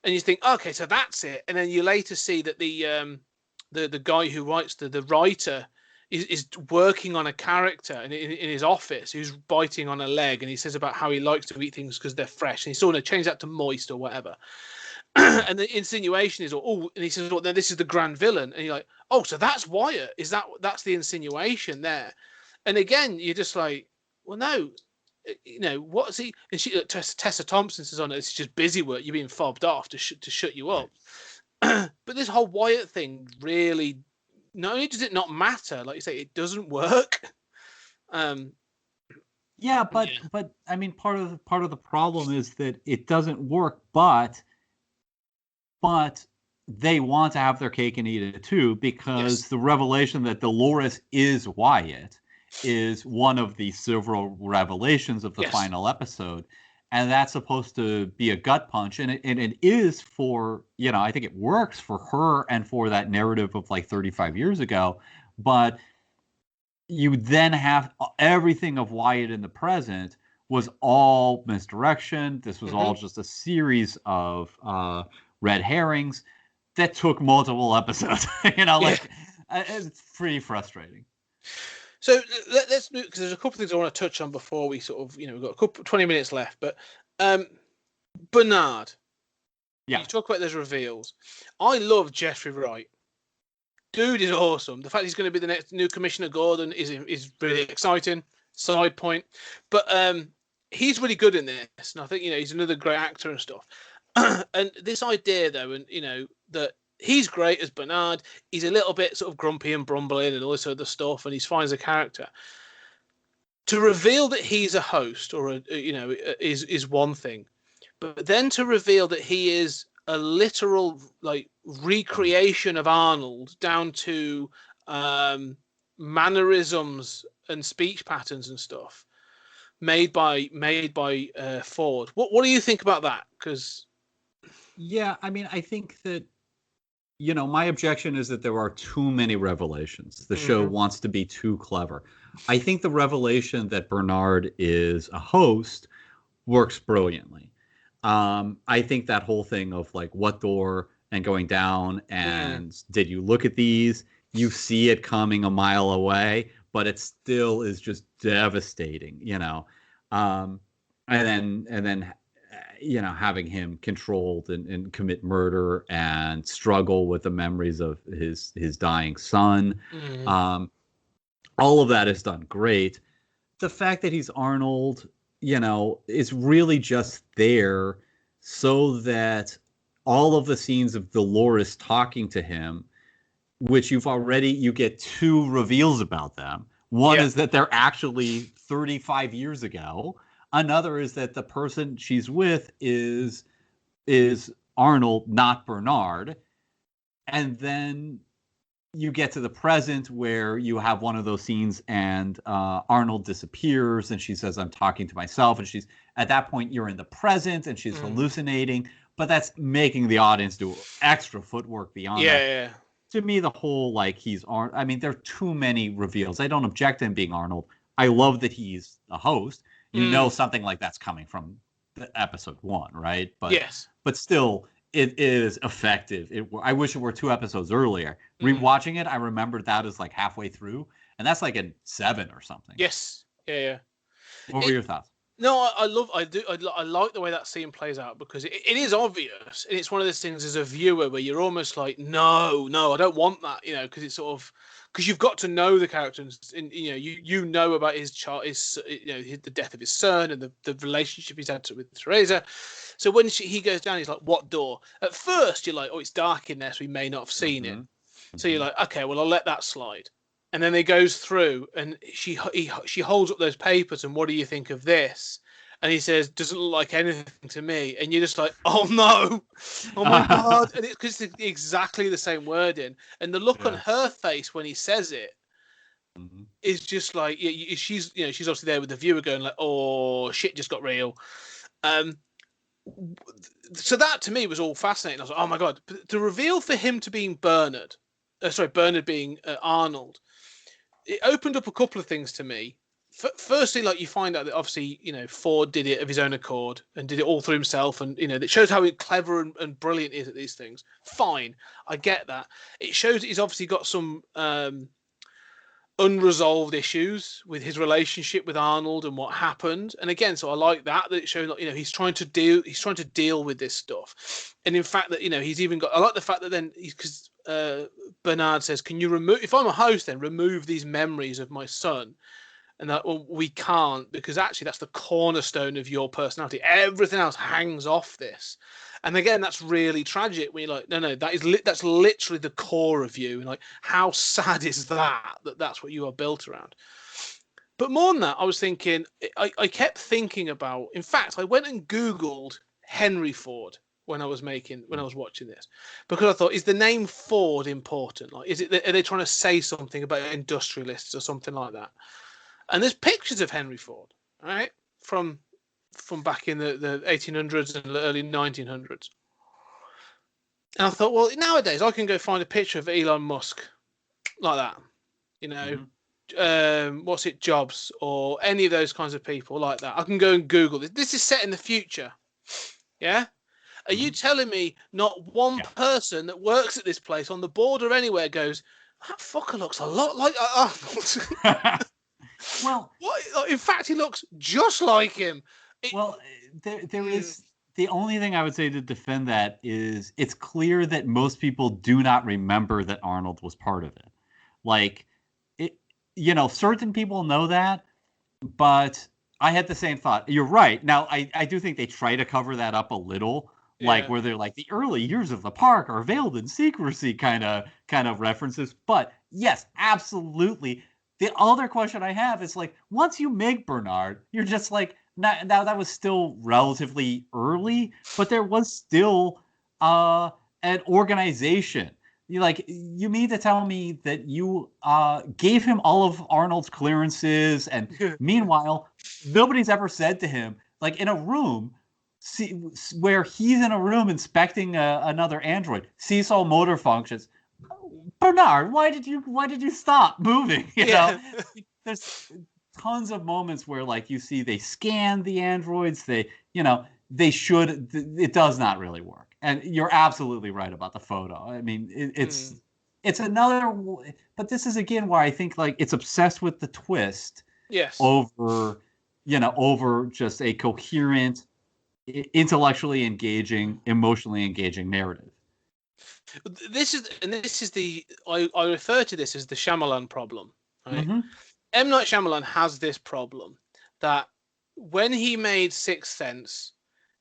And you think, okay, so that's it. And then you later see that the guy who writes the writer is working on a character in his office who's biting on a leg, and he says about how he likes to eat things because they're fresh, and he's sort of change that to moist or whatever. And the insinuation is, and he says, well, then this is the grand villain, and you're like, oh, so that's Wyatt? That's the insinuation there? And again, you're just like, well, no. What's he? And Tessa Thompson says, "Oh no, it's just busy work. You're being fobbed off to shut you up." But this whole Wyatt thing really, not only does it not matter, like you say, it doesn't work. Yeah, but I mean, part of the problem is that it doesn't work, but they want to have their cake and eat it too, because the revelation that Dolores is Wyatt is one of the several revelations of the final episode, and that's supposed to be a gut punch, and it is for, I think it works for her and for that narrative of like 35 years ago, but you then have everything of Wyatt in the present was all misdirection. This was all just a series of red herrings that took multiple episodes. It's pretty frustrating. So let's do, because there's a couple of things I want to touch on before we sort of, we've got a couple 20 minutes left. But Bernard, you talk about those reveals. I love Jeffrey Wright. Dude is awesome. The fact he's going to be the next new Commissioner Gordon is really exciting. Side point, but he's really good in this, and I think he's another great actor and stuff. And this idea, though, and that he's great as Bernard. He's a little bit sort of grumpy and brumbling and all this other stuff, and he's fine as a character. To reveal that he's a host is one thing, but then to reveal that he is a literal like recreation of Arnold down to mannerisms and speech patterns and stuff made by Ford. What do you think about that? Because I mean, I think that my objection is that there are too many revelations. The show wants to be too clever. I think the revelation that Bernard is a host works brilliantly. I think that whole thing of like what door and going down and did you look at these? You see it coming a mile away, but it still is just devastating, and then having him controlled and commit murder and struggle with the memories of his dying son. All of that is done great. The fact that he's Arnold, is really just there so that all of the scenes of Dolores talking to him, which you get two reveals about them. One is that they're actually 35 years ago. Another is that the person she's with is Arnold, not Bernard. And then you get to the present where you have one of those scenes and Arnold disappears and she says, I'm talking to myself. And she's at that point, you're in the present and she's hallucinating. But that's making the audience do extra footwork beyond that. to me, the whole like he's Arnold. I mean, there are too many reveals. I don't object to him being Arnold. I love that he's a host. You know, something like that's coming from episode 1, right? But yes, but still, it is effective. I wish it were 2 episodes earlier. Rewatching it, I remembered that as like halfway through, and that's like in 7 or something. yes, yeah. What were your thoughts? No, I like the way that scene plays out because it is obvious, and it's one of those things as a viewer where you're almost like, no, I don't want that, you know, because it's sort of because you've got to know the character, and you know about his child, the death of his son, and the relationship he's had with Teresa. So when he goes down, he's like, "What door?" At first, you're like, "Oh, it's dark in there, so we may not have seen it." So you're like, "Okay, well, I'll let that slide." And then he goes through, and she holds up those papers, and what do you think of this? And he says, "Doesn't look like anything to me." And you're just like, "Oh no, oh my god!" And it's because it's exactly the same wording, and the look on her face when he says it is just like she's obviously there with the viewer going like, "Oh shit, just got real." So that to me was all fascinating. I was like, "Oh my god!" But the reveal for him to being Bernard being Arnold. It opened up a couple of things to me. Firstly, like you find out that obviously, Ford did it of his own accord and did it all through himself. And, it shows how clever and brilliant he is at these things. Fine. I get that. It shows that he's obviously got some unresolved issues with his relationship with Arnold and what happened. And again, so I like that it shows, he's trying to deal with this stuff. And in fact that, he's even got, I like the fact that then because Bernard says, can you remove, if I'm a host, then remove these memories of my son. And that, well, we can't, because actually that's the cornerstone of your personality. Everything else hangs off this. And again, that's really tragic when you're like, no, that's literally the core of you. And like, how sad is that's what you are built around. But more than that, I was thinking, I kept thinking about, in fact, I went and Googled Henry Ford when I was watching this, because I thought, is the name Ford important? Like, are they trying to say something about industrialists or something like that? And there's pictures of Henry Ford, right, from back in the 1800s and early 1900s. And I thought, well, nowadays I can go find a picture of Elon Musk like that, what's it, Jobs, or any of those kinds of people like that. I can go and Google this. This is set in the future, yeah. Are you telling me not one person that works at this place on the board or anywhere goes, that fucker looks a lot like Arnold? Well, what? In fact, he looks just like him. There is the only thing I would say to defend that is it's clear that most people do not remember that Arnold was part of it. Like, certain people know that, but I had the same thought. You're right. Now, I do think they try to cover that up a little, like where they're like the early years of the park are veiled in secrecy kind of references. But yes, absolutely. The other question I have is like, once you make Bernard, you're just like, now that was still relatively early, but there was still an organization. You mean to tell me that you gave him all of Arnold's clearances, and meanwhile, nobody's ever said to him, like in a room, where he's in a room inspecting another android, sees all motor functions. Bernard, why did you stop moving? You know, there's tons of moments where like you see they scan the androids. It does not really work. And you're absolutely right about the photo. I mean, it's another, but this is again where I think like it's obsessed with the twist. Yes. Over just a coherent, intellectually engaging, emotionally engaging narrative. This is the I refer to this as the Shyamalan problem. Right? Mm-hmm. M. Night Shyamalan has this problem that when he made Sixth Sense,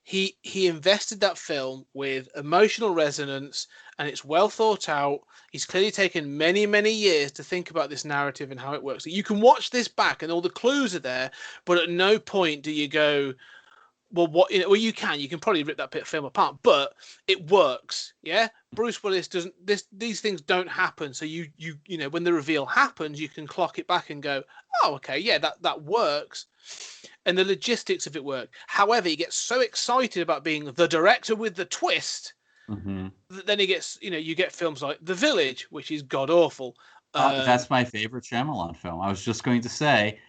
he invested that film with emotional resonance, and it's well thought out. He's clearly taken many, many years to think about this narrative and how it works. You can watch this back, and all the clues are there, but at no point do you go, well, what? Well, you can probably rip that bit of film apart, but it works. Yeah, Bruce Willis doesn't. These things don't happen. So you when the reveal happens, you can clock it back and go, oh, okay, yeah, that works, and the logistics of it work. However, he gets so excited about being the director with the twist Then he gets, you get films like The Village, which is god awful. That's my favorite Shyamalan film. I was just going to say,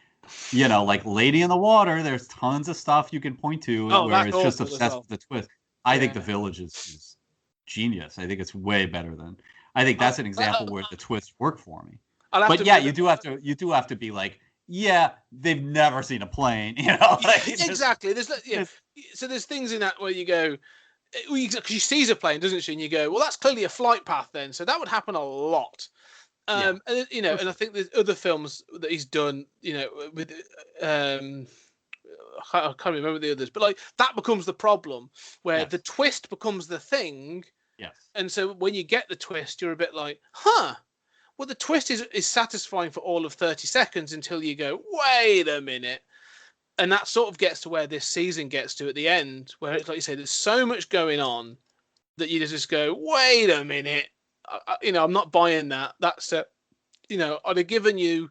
like Lady in the Water, there's tons of stuff you can point to where it's just obsessed with the twist. I think The Village is genius. I think it's way better than. I think that's an example where the twist worked for me. But yeah, you do have to be like, yeah, they've never seen a plane, Exactly. So there's things in that where you go, because she sees a plane, doesn't she? And you go, well, that's clearly a flight path then. So that would happen a lot. And I think there's other films that he's done, with I can't remember the others, but like that becomes the problem where the twist becomes the thing. Yes. And so when you get the twist, you're a bit like, huh. Well, the twist is satisfying for all of 30 seconds until you go, wait a minute. And that sort of gets to where this season gets to at the end, where it's like you say, there's so much going on that you just go, wait a minute. I'm not buying that. That's I'd have given you,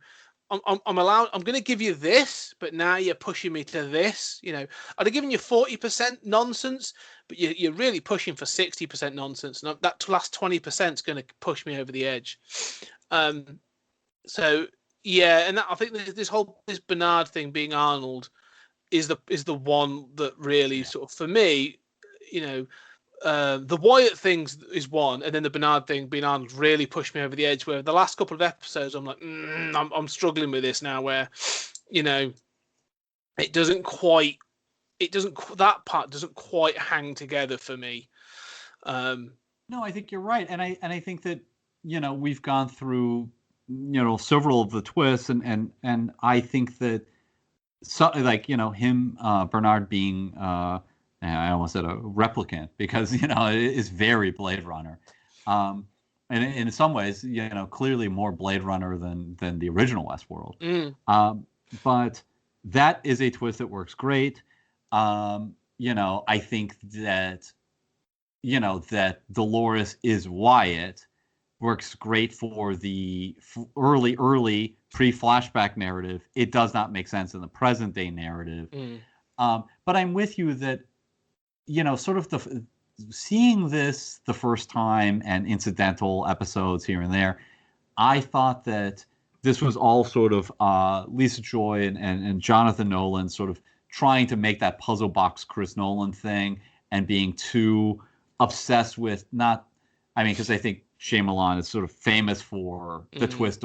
I'm going to give you this, but now you're pushing me to this. I'd have given you 40% nonsense, but you're really pushing for 60% nonsense. And that last 20% is going to push me over the edge. So yeah, and I think this Bernard thing being Arnold is the one that really sort of, for me, the Wyatt thing is one, and then the Bernard thing being Arnold really pushed me over the edge. Where the last couple of episodes, I'm like, I'm struggling with this now. Where, that part doesn't quite hang together for me. No, I think you're right, and I think that we've gone through several of the twists, and I think that him Bernard being I almost said a replicant because it is very Blade Runner, and in some ways clearly more Blade Runner than the original Westworld. But that is a twist that works great. I think that that Dolores is Wyatt works great for the early pre-flashback narrative. It does not make sense in the present day narrative. But I'm with you that sort of seeing this the first time and incidental episodes here and there, I thought that this was all sort of Lisa Joy and Jonathan Nolan sort of trying to make that puzzle box Chris Nolan thing and being too obsessed with because I think Shyamalan is sort of famous for the twist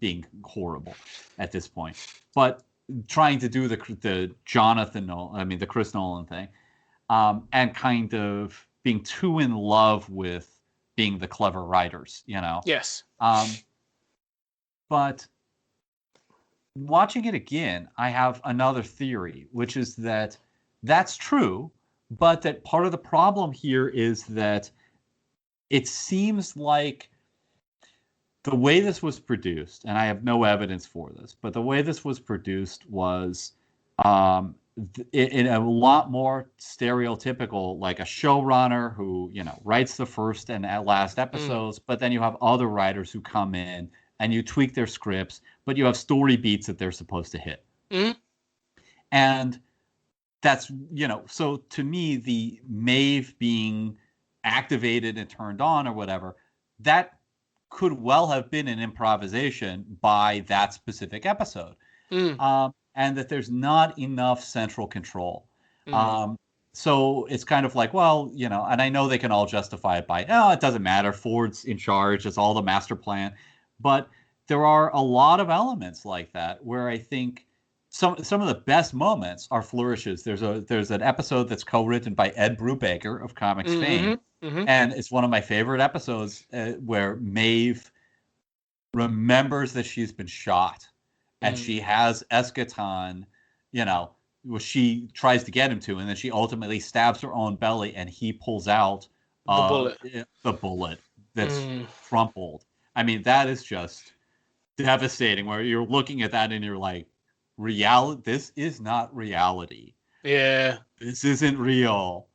being horrible at this point, but trying to do the Chris Nolan thing, and kind of being too in love with being the clever writers, Yes. But watching it again, I have another theory, which is that that's true, but that part of the problem here is that it seems like the way this was produced, and I have no evidence for this, but the way this was produced was in a lot more stereotypical, like a showrunner who, writes the first and last episodes, but then you have other writers who come in and you tweak their scripts, but you have story beats that they're supposed to hit. And that's, so to me, the Maeve being activated and turned on or whatever, that could well have been an improvisation by that specific episode. And that there's not enough central control. So it's kind of like, well, and I know they can all justify it by, it doesn't matter, Ford's in charge, it's all the master plan. But there are a lot of elements like that where I think some of the best moments are flourishes. There's an episode that's co-written by Ed Brubaker of comics fame, and it's one of my favorite episodes where Maeve remembers that she's been shot, and she has Eschaton, she tries to get him to, and then she ultimately stabs her own belly, and he pulls out the bullet that's crumpled. I mean, that is just devastating. Where you're looking at that and you're like, reality. This is not reality. Yeah, this isn't real.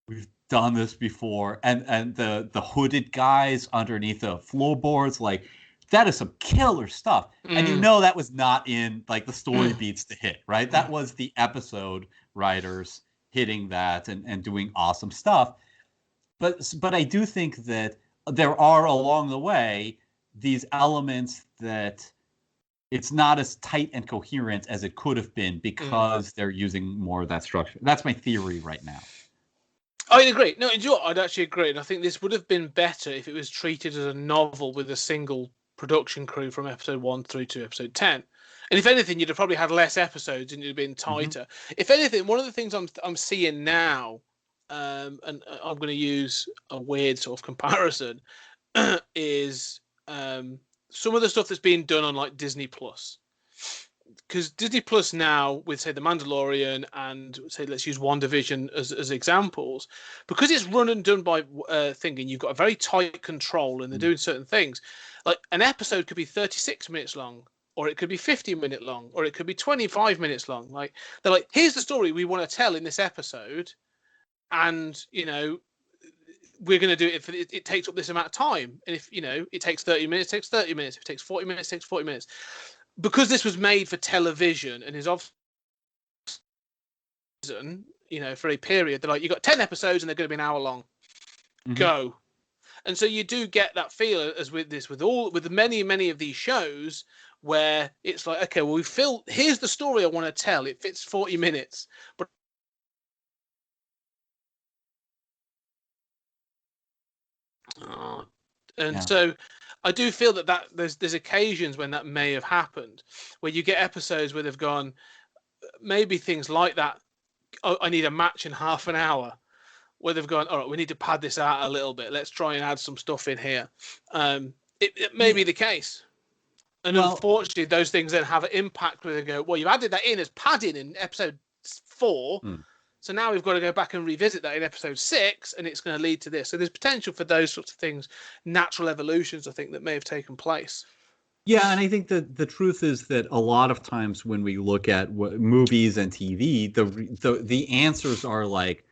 We've done this before, and the hooded guys underneath the floorboards, like that is some killer stuff. And that was not in like the story beats to hit, right? That was the episode writers hitting that and doing awesome stuff. But I do think that there are along the way these elements that it's not as tight and coherent as it could have been because they're using more of that structure. That's my theory right now. I'd agree. No, you know what? I'd actually agree. And I think this would have been better if it was treated as a novel with a single production crew from episode 1 through to episode 10. And if anything, you'd have probably had less episodes and you'd have been tighter. If anything, one of the things I'm seeing now, and I'm going to use a weird sort of comparison, is some of the stuff that's being done on like Disney Plus. Because Disney Plus now, with say The Mandalorian and say let's use WandaVision as examples, because it's run and done by thinking you've got a very tight control and they're doing certain things. Like an episode could be 36 minutes long, or it could be 50-minute long, or it could be 25 minutes long. Like they're like, here's the story we want to tell in this episode, and we're going to do it. It takes up this amount of time, and if it takes 30 minutes, it takes 30 minutes. If it takes 40 minutes, it takes 40 minutes. Because this was made for television and is often, for a period, they're like, you got 10 episodes and they're going to be an hour long. Go. And so you do get that feel as with this, with many of these shows where it's like, okay, well, here's the story I want to tell. It fits 40 minutes. But so I do feel that there's occasions when that may have happened, where you get episodes where they've gone, maybe things like that. Oh, I need a match in half an hour, where they've gone, all right, we need to pad this out a little bit. Let's try and add some stuff in here. It may be the case. And unfortunately, those things then have an impact where they go, well, you added that in as padding in episode 4. So now we've got to go back and revisit that in episode 6, and it's going to lead to this. So there's potential for those sorts of things, natural evolutions, I think, that may have taken place. Yeah, and I think that the truth is that a lot of times when we look at movies and TV, the answers are like,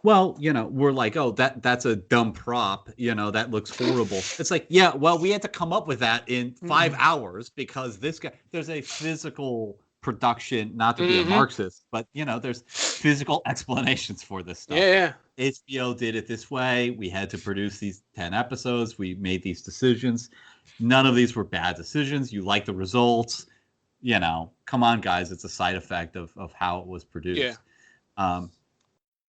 well, we're like, oh, that's a dumb prop, that looks horrible. It's like, yeah, well, we had to come up with that in 5 hours because there's a physical production, not to be a Marxist, but there's physical explanations for this stuff. Yeah. HBO did it this way. We had to produce these 10 episodes. We made these decisions. None of these were bad decisions. You like the results. Come on, guys. It's a side effect of how it was produced. Yeah.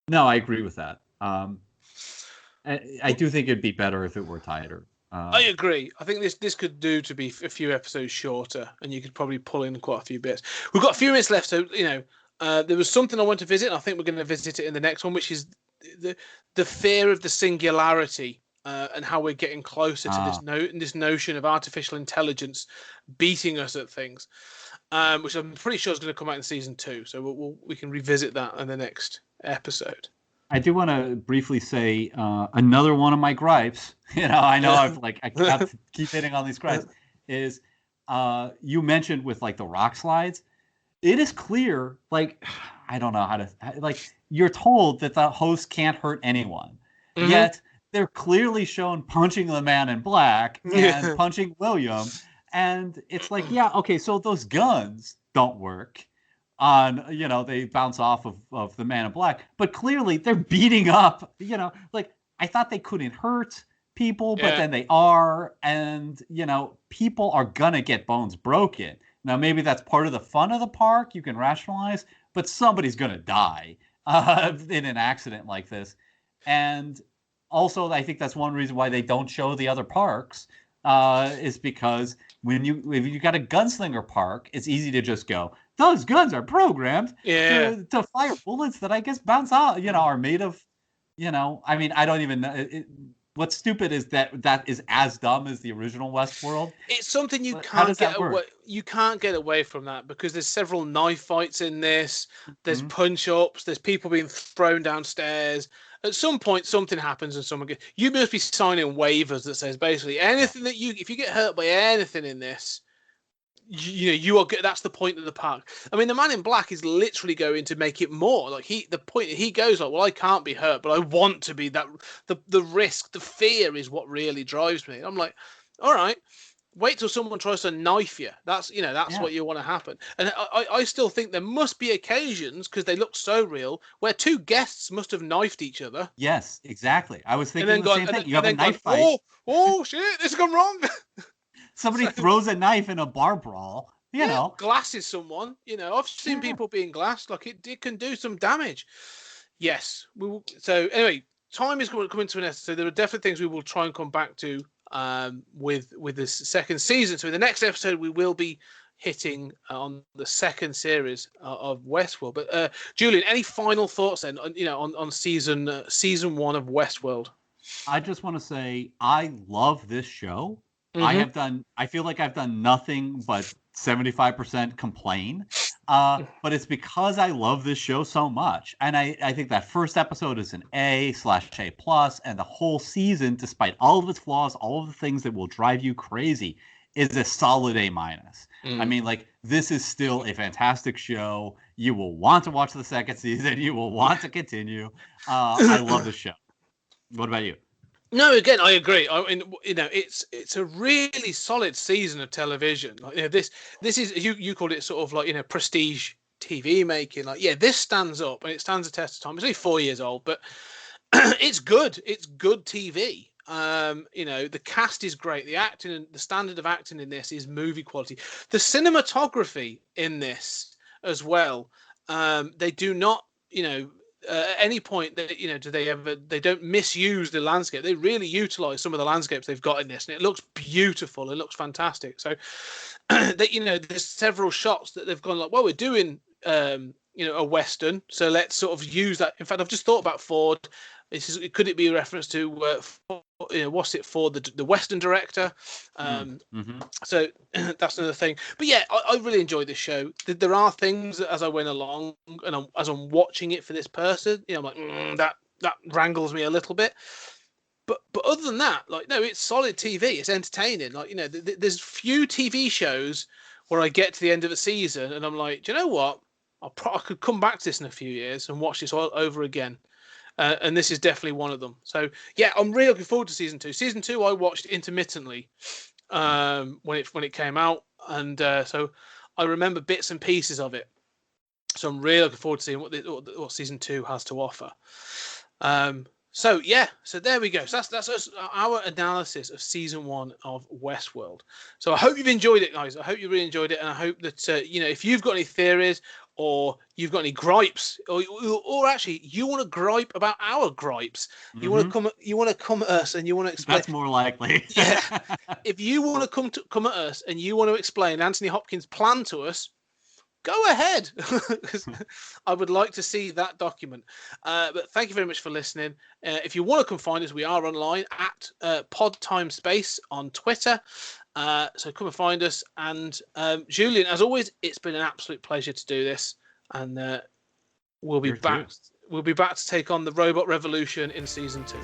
No, I agree with that. I do think it'd be better if it were tighter. I agree. I think this could do to be a few episodes shorter, and you could probably pull in quite a few bits. We've got a few minutes left, so there was something I want to visit, and I think we're going to visit it in the next one, which is the fear of the singularity and how we're getting closer to this notion of artificial intelligence beating us at things, which I'm pretty sure is going to come out in season 2. So we can revisit that in the next episode. I do want to briefly say another one of my gripes. I know I have to keep hitting on these gripes. Is you mentioned with like the rock slides, it is clear. Like I don't know how to you're told that the host can't hurt anyone, yet they're clearly shown punching the man in black and punching William, and it's like, yeah, okay, so those guns don't work. They bounce off of the man in black, but clearly they're beating up, I thought they couldn't hurt people, but then they are, and, people are gonna get bones broken. Now, maybe that's part of the fun of the park, you can rationalize, but somebody's gonna die in an accident like this. And also, I think that's one reason why they don't show the other parks, is because if you got a gunslinger park, it's easy to just go, those guns are programmed to fire bullets that I guess bounce out, are made of, I don't even know. What's stupid is that is as dumb as the original WestWorld. It's something you can't get away. You can't get away from that because there's several knife fights in this. There's punch-ups. There's people being thrown downstairs. At some point, something happens and someone gets. You must be signing waivers that says basically anything that if you get hurt by anything in this, you are good. That's the point of the park. I mean, the man in black is literally going to make it more like the point he goes like, well, I can't be hurt, but I want to be. That the risk, the fear is what really drives me. I'm like, all right, wait till someone tries to knife you. That's what you want to happen. And I still think there must be occasions, because they look so real, where two guests must have knifed each other. Yes, exactly. I was And thinking then the same thing. You have a knife fight. Oh shit! This has gone wrong. Somebody throws a knife in a bar brawl. You know, glasses someone. I've seen people being glassed. Like it can do some damage. Yes. So anyway, time is coming to an end. So there are definitely things we will try and come back to with this second season. So in the next episode, we will be hitting on the second series of Westworld. But Julian, any final thoughts then? On season 1 of Westworld. I just want to say I love this show. Mm-hmm. I feel like I've done nothing but 75% complain. But it's because I love this show so much. And I think that first episode is an A/A+, and the whole season, despite all of its flaws, all of the things that will drive you crazy, is a solid A-. I mean, like, this is still a fantastic show. You will want to watch the second season. You will want to continue. I love the show. What about you? No, again, I agree. I mean, it's a really solid season of television. Like, this is you called it sort of like prestige TV making. Like, this stands up and it stands the test of time. It's only 4 years old, but it's good. It's good TV. The cast is great. The acting and the standard of acting in this is movie quality. The cinematography in this as well. They do not, at any point that they don't misuse the landscape. They really utilize some of the landscapes they've got in this, and it looks beautiful. It looks fantastic. So there's several shots that they've gone like, well, we're doing a western, so let's sort of use that. In fact, I've just thought about Ford. Could it be a reference to what's it for the Western director? So that's another thing. But yeah, I really enjoyed this show. There are things that as I went along and as I'm watching it for this person, I'm like that wrangles me a little bit. But other than that, like, no, it's solid TV. It's entertaining. Like, there's few TV shows where I get to the end of a season and I'm like, do you know what? I could come back to this in a few years and watch this all over again. And this is definitely one of them. So yeah, I'm really looking forward to season 2. Season 2 I watched intermittently when it came out, and so I remember bits and pieces of it. So I'm really looking forward to seeing what season 2 has to offer. So there we go. So that's our analysis of season 1 of Westworld. So I hope you've enjoyed it, guys. I hope you really enjoyed it, and I hope that if you've got any theories or you've got any gripes, or actually you want to gripe about our gripes, you want to come at us and you want to explain. That's more likely. Yeah. If you want to come at us and you want to explain Anthony Hopkins' plan to us, go ahead. I would like to see that document. But thank you very much for listening. If you want to come find us, we are online at PodTimeSpace on Twitter. So come and find us. And Julian, as always, it's been an absolute pleasure to do this. And we'll be back. We'll be back to take on the robot revolution in season 2.